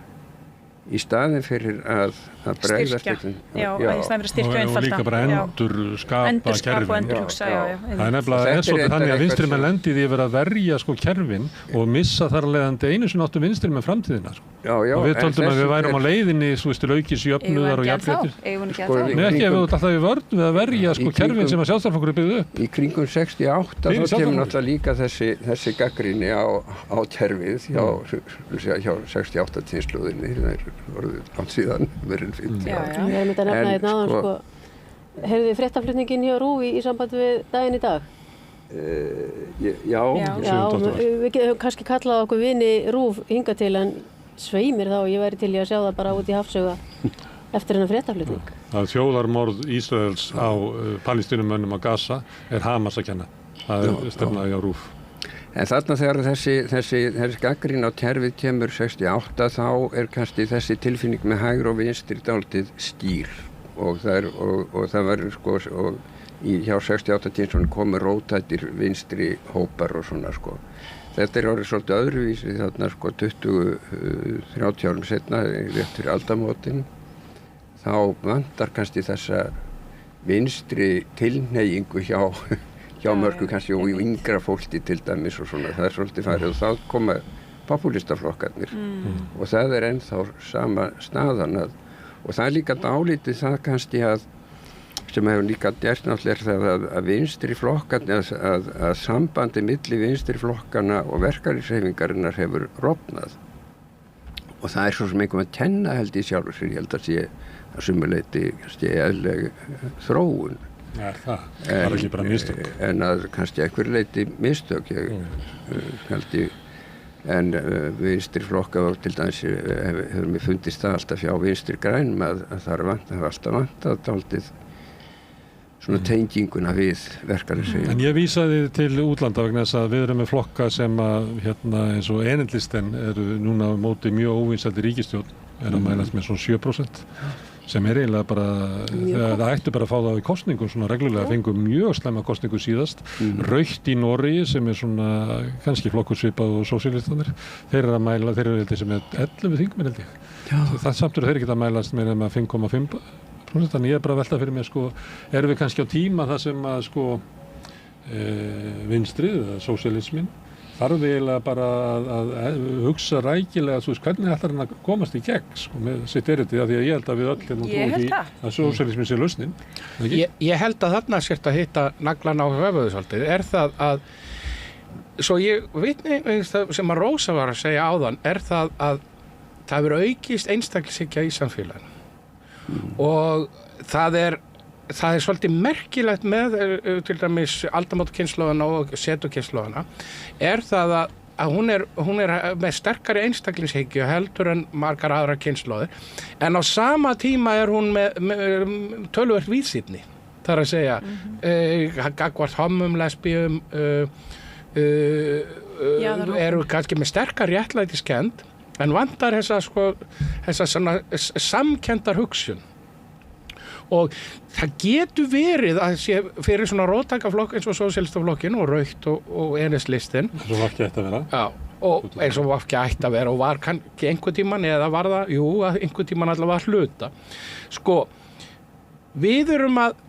í staðin fyrir að bregðast styrkja, já, í staðin fyrir að styrkja og líka bara endur skapa kerfin. Endurhugsa, já. Það er nefnilega svolítið þannig að vinstrimenn lendi því að vera að verja sko kerfin og missa þar leiðandi einu sem áttu vinstrimenn framtíðina sko. Já, og við töldum að við værum á leiðinni til aukis jöfnuðar og jafnréttis. Nei, ekki ef við alltaf í vörn við að verja sko kerfin sem að Sjálfstæðisflokkurinn byggði upp. Í kringum 68 þá kemur náttúrulega líka þessi gagnrýni á kerfið hjá 68 tíðslóðinni. Það er orðið átt síðan verið 50 ár. Já, ég myndi að nefna hérna áðan sko. Heyrðu þið fréttaflutningin hjá RÚV í sambandi við daginn í dag? Já, við höfum kannski kallað okkur vini RÚV hingað til en sveimir þá og ég væri til í að sjá það bara út í hafsauga eftir hennar fréttaflutning. Það þjóðarmorð Ísraels á Palestínumönnum á Gaza er Hamas að kenna. Það er stefnaði á RÚV. En þarna þegar þessi gagnrýni á kerfið kemur 68 þá er kannski þessi tilfinning með hægri og vinstri dálítið skýr og það verður sko hjá 68 tíðan komu rótættir vinstri hópar og svona sko. Þetta er orðið svolítið öðruvísi þarna sko 20-30 árum setna rétt fyrir aldamótin þá vantar kannski þessa vinstri tilhneigingu hjá mörgu kannski og yngra fólki til dæmis og svona, það er svolítið farið og þá koma popúlistaflokkarnir og það er ennþá sama staðan og það er líka dálítið það kannski sem hefur líka gert náttúrulega að vinstri flokkarnir, að sambandi milli vinstri flokkana og verkalýðshreyfingarinnar hefur rofnað og það er svo sem einhverjum að kenna held í sjálfur sér, ég held að sé að sumuleyti kannski eðlileg þróun. Það var ekki bara mistök. En að kannski einhver leyti mistök, held ég. En vinstri flokka til dæmis hefur mér fundist það alltaf hjá vinstri grænum að það hafa alltaf vantað dálítið svona tenginguna við verkalýðshreyfinguna. En ég vísaði til útlanda vegna þess að við erum með flokka sem að eins og Enendlisten eru núna á móti mjög óvinsælli ríkisstjórn, að mælast með svona 7%. Sem er eiginlega bara, það ættu bara að fá það í kosningum svona reglulega, fengum mjög slæma kosningu síðast, Rautt í Noregi sem er svona kannski flokkur svipað og sósíalistanir, þeir eru að mæla, þeir eru sem er 11 þingmenn held ég. Það samt eru þeir ekki að mælast með 5,5%, þannig ég er bara að velta fyrir mér sko, erum við kannski á tíma það sem að sko vinstrið eða sósíalismin þarf eiginlega bara að hugsa rækilega, þú veist, hvernig ætlar hann að komast í gegn sko, með sitt erindi, því að ég held að við öll trúum því að sósíalismin sé lausnin. Ég held að þarna sért að hitta naglan á höfuðið svolítið, er það að, svo ég vitni sem að Rósa var að segja áðan, er það að það hefur aukist einstaklishyggja í samfélaginu og það er svolítið merkilegt með til dæmis aldamótakynslóðana og setokynslóðana er það að hún er með sterkari einstaklingshyggju heldur en margar aðrar kynslóðir en á sama tíma er hún með töluvert víðsýnni þar að segja gagnvart homum, lesbíum eru kannski með sterkari réttlætiskennd en vantar þessa svona samkenndar hugsun og það getur verið að sé fyrir svona róttækaflokk eins og sósíalistaflokkin og Rautt og Enedlistin eins og VG ætti að vera og eins og VG ætti að vera og var kannski einhvern tímann eða var það, einhvern tímann allavega var hluta sko, við erum að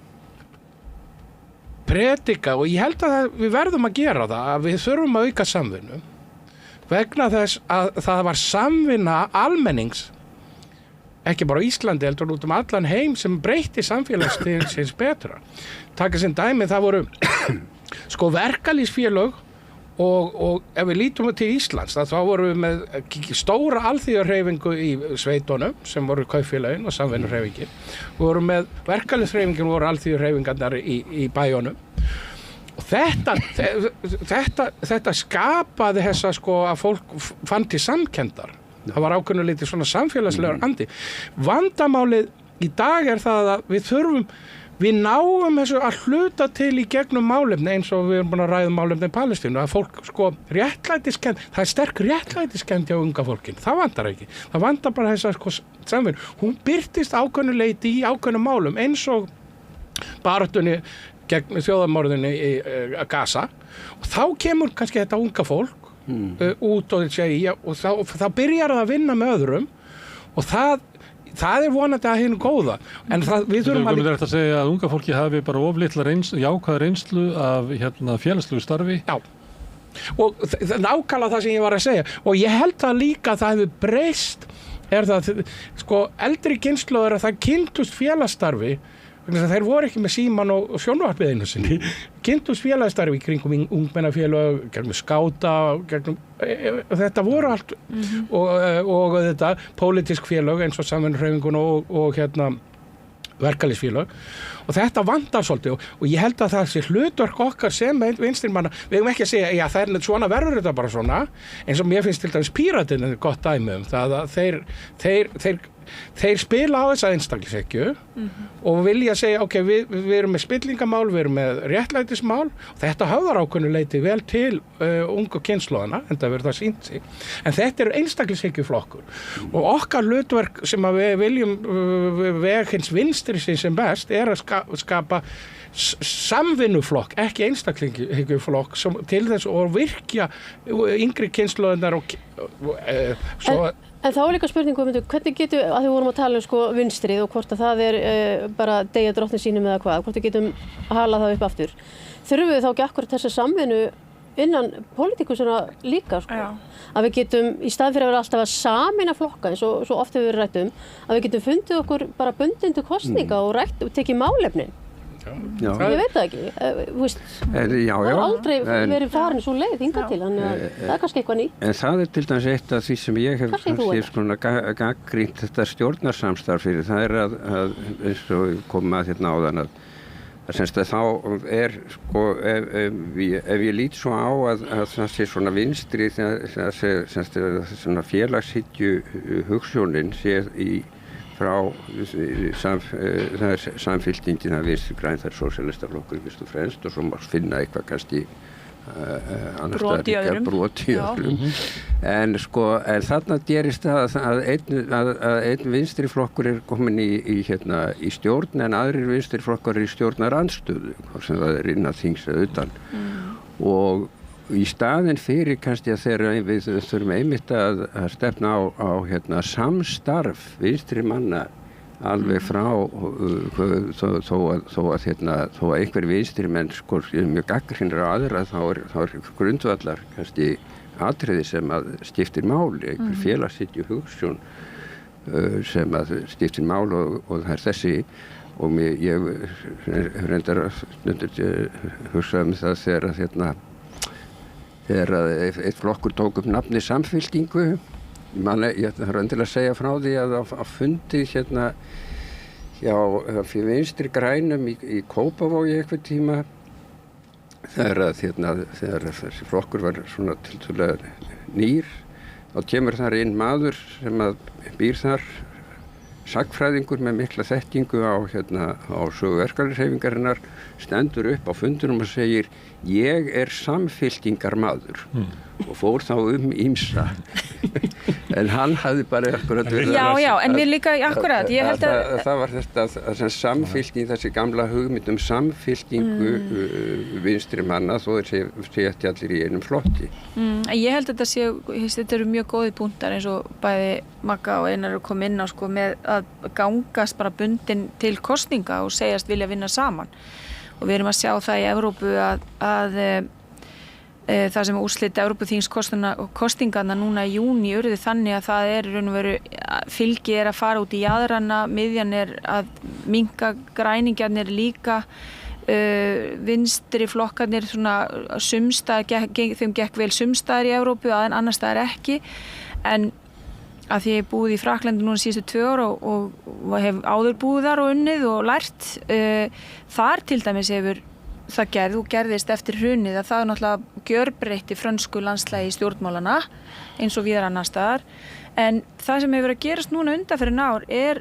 predika og ég held að við verðum að gera það að við þurfum að auka samvinnu vegna þess að það var samvinna almennings ekki bara á Íslandi heldur út allan heim sem breytti samfélagsins betra. Taka sem dæmi það voru sko verkalýðsfélög og ef við lítum til Íslands þá vorum við með stóra alþýðuhreyfingu í sveitunum sem voru kaupfélögin og samvinnuhreyfingin. Við vorum með verkalýðshreyfingin voru alþýðuhreyfingarnar í bæjunum. Og þetta skapaði þessa sko að fólk fann til samkenndar. Það var ákveðnu lítið svona samfélagslegur andi. Vandamálið í dag er það að við náum þessu að hluta til í gegnum málefni eins og við erum búin að ræða málefni í Palestínu að fólk sko réttlætiskennd, það er sterk réttlætiskennd hjá unga fólkin, það vantar ekki. Það vantar bara þessa sko samvinnu. Hún birtist ákveðnu leyti í ákveðnum málum eins og baráttunni gegn þjóðarmorðinni í Gaza og þá kemur kannski þetta unga fólk út og segja og þá byrjar það að vinna með öðrum og það vonandi að hinu góða en við þurfum að þetta segja að unga fólki hafi bara of litla jákvæða reynslu af félagslegu starfi. Já, og nákvæmlega það sem ég var að segja og ég held að líka það hefur breyst það, sko, eldri kynslóðir að það kynntust félagsstarfi þeir voru ekki með síman og sjónvarpið einu sinni kynntust félagsstarfi í kringum ungmennafélög, gegnum skáta gegnum, þetta voru allt og þetta pólitísk félög eins og Samvinnuhreyfinguna og verkalýðsfélög og þetta vandar svolítið og ég held að það sé hlutverk okkar sem vinstrimanna, við eigum ekki að segja já það svona verður þetta bara svona eins og mér finnst til dæmis Píratinn gott dæmi það að þeir spila á þessa einstaklingshyggju og vilja segja ok, við erum með spillingamál, við erum með réttlætismál og þetta höfðar ákveðnu leyti vel til ungu kynslóðana en það verður það sýnt sig en þetta eru einstaklingshyggju-flokkur og okkar hlutverk sem að við viljum veg hins vinstri sem best er að skapa samvinnuflokk, ekki einstaklingshyggju-flokk til þess að virkja yngri kynslóðunar og svo En þá líka spurningum, hvernig getum, að við vorum að tala sko vinstrið og hvort að það bara deyja drottni sínum eða hvað, hvort við getum að hala það upp aftur. Þurfum við þá ekki akkurat þessa samvinnu innan pólitíkusina líka sko? Já. Að við getum, í staðinn fyrir að vera alltaf að sameina flokka eins og svo oft hefur við rætt að við getum fundið okkur bara bundin til kosninga og tekið málefnin. Já. Ég veit það ekki, það har aldrei verið farin svo leið hingað til, þannig að það er kannski eitthvað nýtt. En það til dæmis eitt af því sem ég hef gagnrýnt þetta stjórnarsamstarf fyrir, það er að eins og komum að hérna áðan að þá sko, ef ég lít svo á að það sé svona vinstri, svona félagshyggju hugsjónin sé frá samfylkingin að Vinstri græn, það er sósíalistaflokkur fyrst og fremst og svo má finna eitthvað kannski annars staðar líka brot í öllum en þarna gerist það að einn vinstri flokkur er komin í stjórn en aðrir vinstri flokkar í stjórnarandstöðu sem það er innan þings eða utan og í staðinn fyrir kannski að þegar við þurfum einmitt að stefna á samstarf vinstri manna alveg frá þó að einhver vinstri menn mjög gagnrýnir á aðra þá er grundvallar kannski atriði sem að skiptir máli, einhver félagshyggju hugsjón sem að skiptir máli og það er þessi og ég reyndar hugsa það þegar eitt flokkur tók upp nafni Samfylkingu ég þarf endilega að segja frá því að á fundi hjá Vinstri grænum í Kópavogi eitthvað tíma þegar þessi flokkur var svona tiltölulega nýr þá kemur þar inn maður sem að býr þar sagnfræðingur með mikla þekkingu á sögu verkalýðshreyfingarinnar stendur upp á fundunum og segir ég er samfylkingarmaður og fór þá ýmsa en hann hafði bara akkurat en mér líka akkurat ég held að það var þetta samfylking þessi gamla hugmynd samfylkingu vinstri manna þó þeir sé ekki allir í einum flokki ég held að þetta eru mjög góði punktar eins og bæði Magga og Einar eru komið inn á með að gangast bara bundin til kosninga og segjast vilja vinna saman og við erum að sjá það í Evrópu að það sem úrslit Evrópuþingskosningarna núna í júní urðu þannig að það er raun og veru fylgi að fara út í jaðrana, miðjan að minnka græningjarnir líka vinstri flokkarnir svona sumstaðar, þeim gekk vel sumstaðar í Evrópu en annars staðar ekki en að því ég búið í Fraklandi núna síðustu 2 ár og hef áður búið þar og unnið og lært þar til dæmis hefur það gerðist eftir hrunið að það náttúrulega gjörbreytti frönsku landslægi stjórnmálana eins og víðar annars staðar en það sem hefur að gerast núna undanfarin ár er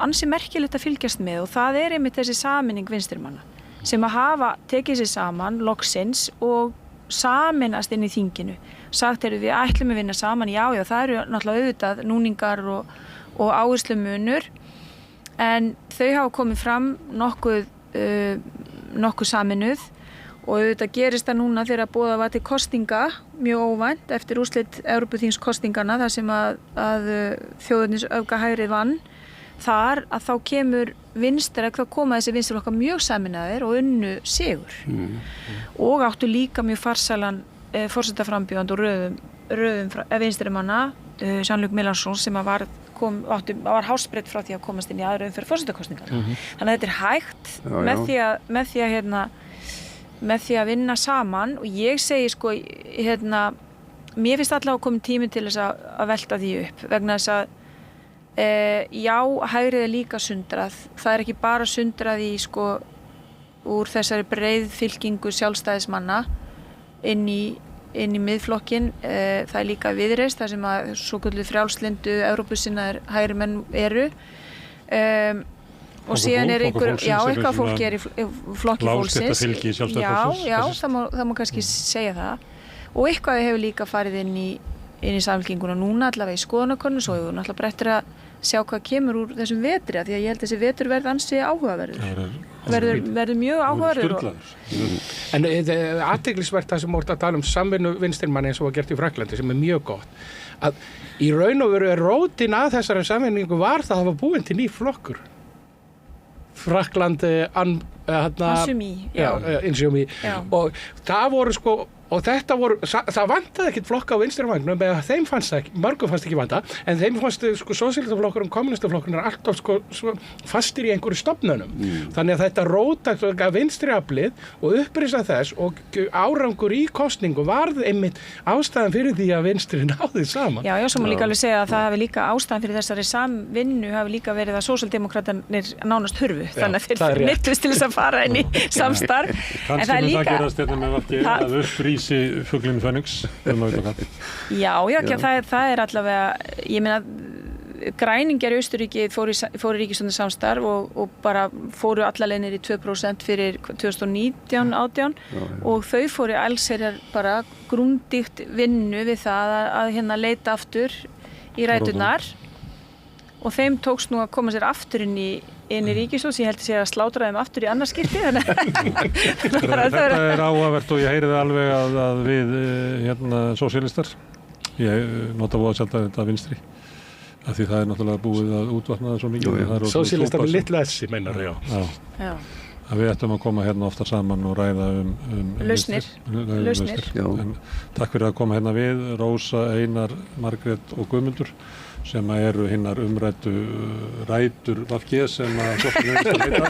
ansi merkilegt að fylgjast með og það er einmitt þessi sameining vinstrimanna sem að hafa tekið sér saman loksins og sameinast inn í þinginu sagt við ætlum að vinna saman já það eru náttúrulega auðvitað núningar og áherslumunur en þau hafa komið fram nokkuð sameinuð og auðvitað gerist það núna þegar boðað var til kosninga mjög óvænt eftir úrslit Evrópuþingskosningana þar sem að þjóðurnis öfgahægrið vann þar að þá kemur þá koma þessi vinstriflokkar mjög saminaðir og unnu sigur og áttu líka mjög farsælan forsetaframbjóðandi og röðum vinstrimanna Jean-Luc Mélenchon sem var hársbreidd frá því að komast inn í aðra umferð forsetakosningar. Þannig að þetta er hægt með því að vinna saman og ég segi sko mér finnst allavega að koma tími til þess að velta því upp vegna þess að já, hægrið er líka sundrað. Það er ekki bara sundrað í sko úr þessari breiðfylkingu sjálfstæðismanna inn í miðflokkin. Það er líka Viðreisn, þar sem að svokölluð frjálslyndu Evrópusinnaðir hægri menn eru. Og síðan er eitthvað fólki er í flokki fólksins. Fylgi Sjálfstæðisflokksins. Já, það má kannski segja það. Og eitthvað hefur líka farið inn í Samfylkinguna núna, allavega í skoðanakönnun, svo hefur náttúrulega bara eftir að sjá hvað kemur úr þessum vetri, því að ég held að þessi vetur verði ansi áhugaverður. Verður mjög áhugaverður. En athyglisvert það sem voru að tala samvinnu vinstrimanna eins og var gert í Frakklandi sem mjög gott. Að í raun og veru rótin að þessari samvinningu var það að hafa búin til ný flokkur. Frakklandi Insumi og það voru sko og það vantaði ekkert flokka á vinstrivægnum eða þeim fannst það ekki, mörgum fannst ekki vanta en þeim fannst sko sósíalistaflokkurinn og kommunistaflokkurinn er alltaf sko fastir í einhverju stofnunum. Þannig að þetta róttækt vinstriaflið og upprisa þess og árangur í kosningu varð einmitt ástæðan fyrir því að vinstri náði saman. Já, svo má líka alveg segja að það hafi líka ástæðan fyrir þessari samvinnu hafi líka verið að sósíaldemókratarnir nánast hurfu. Þannig að þeir neyddust til þess að fara inn í samstarf. En það er líka fuglinn Fönix Já, það er allavega ég meina græningjar í Austurríki fóru í ríkisstjórnar samstarf og bara fóru alla leið niður í 2% fyrir 2019-18 og þau fóru allsherjar bara grundigt vinnu við það að leita aftur í ræturnar og þeim tókst nú að koma sér aftur inn í ríkisstjórn sem ég held að sé að slátra þeim aftur í annarskipti. Þetta er áhugavert og ég heyri það alveg að við sósíalistar, ég nota voða sjálf þetta vinstri, af því það er náttúrulega búið að útvatna það svo mikið. Sósíalistar með litla essi, meinar já. Að við ættum að koma ofta saman og ræða lausnir. En takk fyrir að koma við, Rósa, Einar, Margrét og Guðmundur sem eru hinnar umræddu rætur VG sem að flokkurinn er að leita.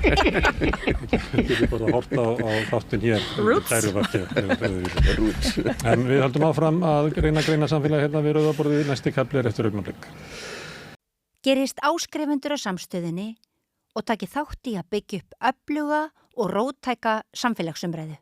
Getur bara að horta á þáttinn hér. Kæru VG. En við höldum áfram að greina samfélagi við rauðaborðið. Næsti kafli er eftir augnablik. Gerist áskrifundur á samstöðinni og taki þátt í að byggja upp öfluga og róttæka samfélagsumræðu.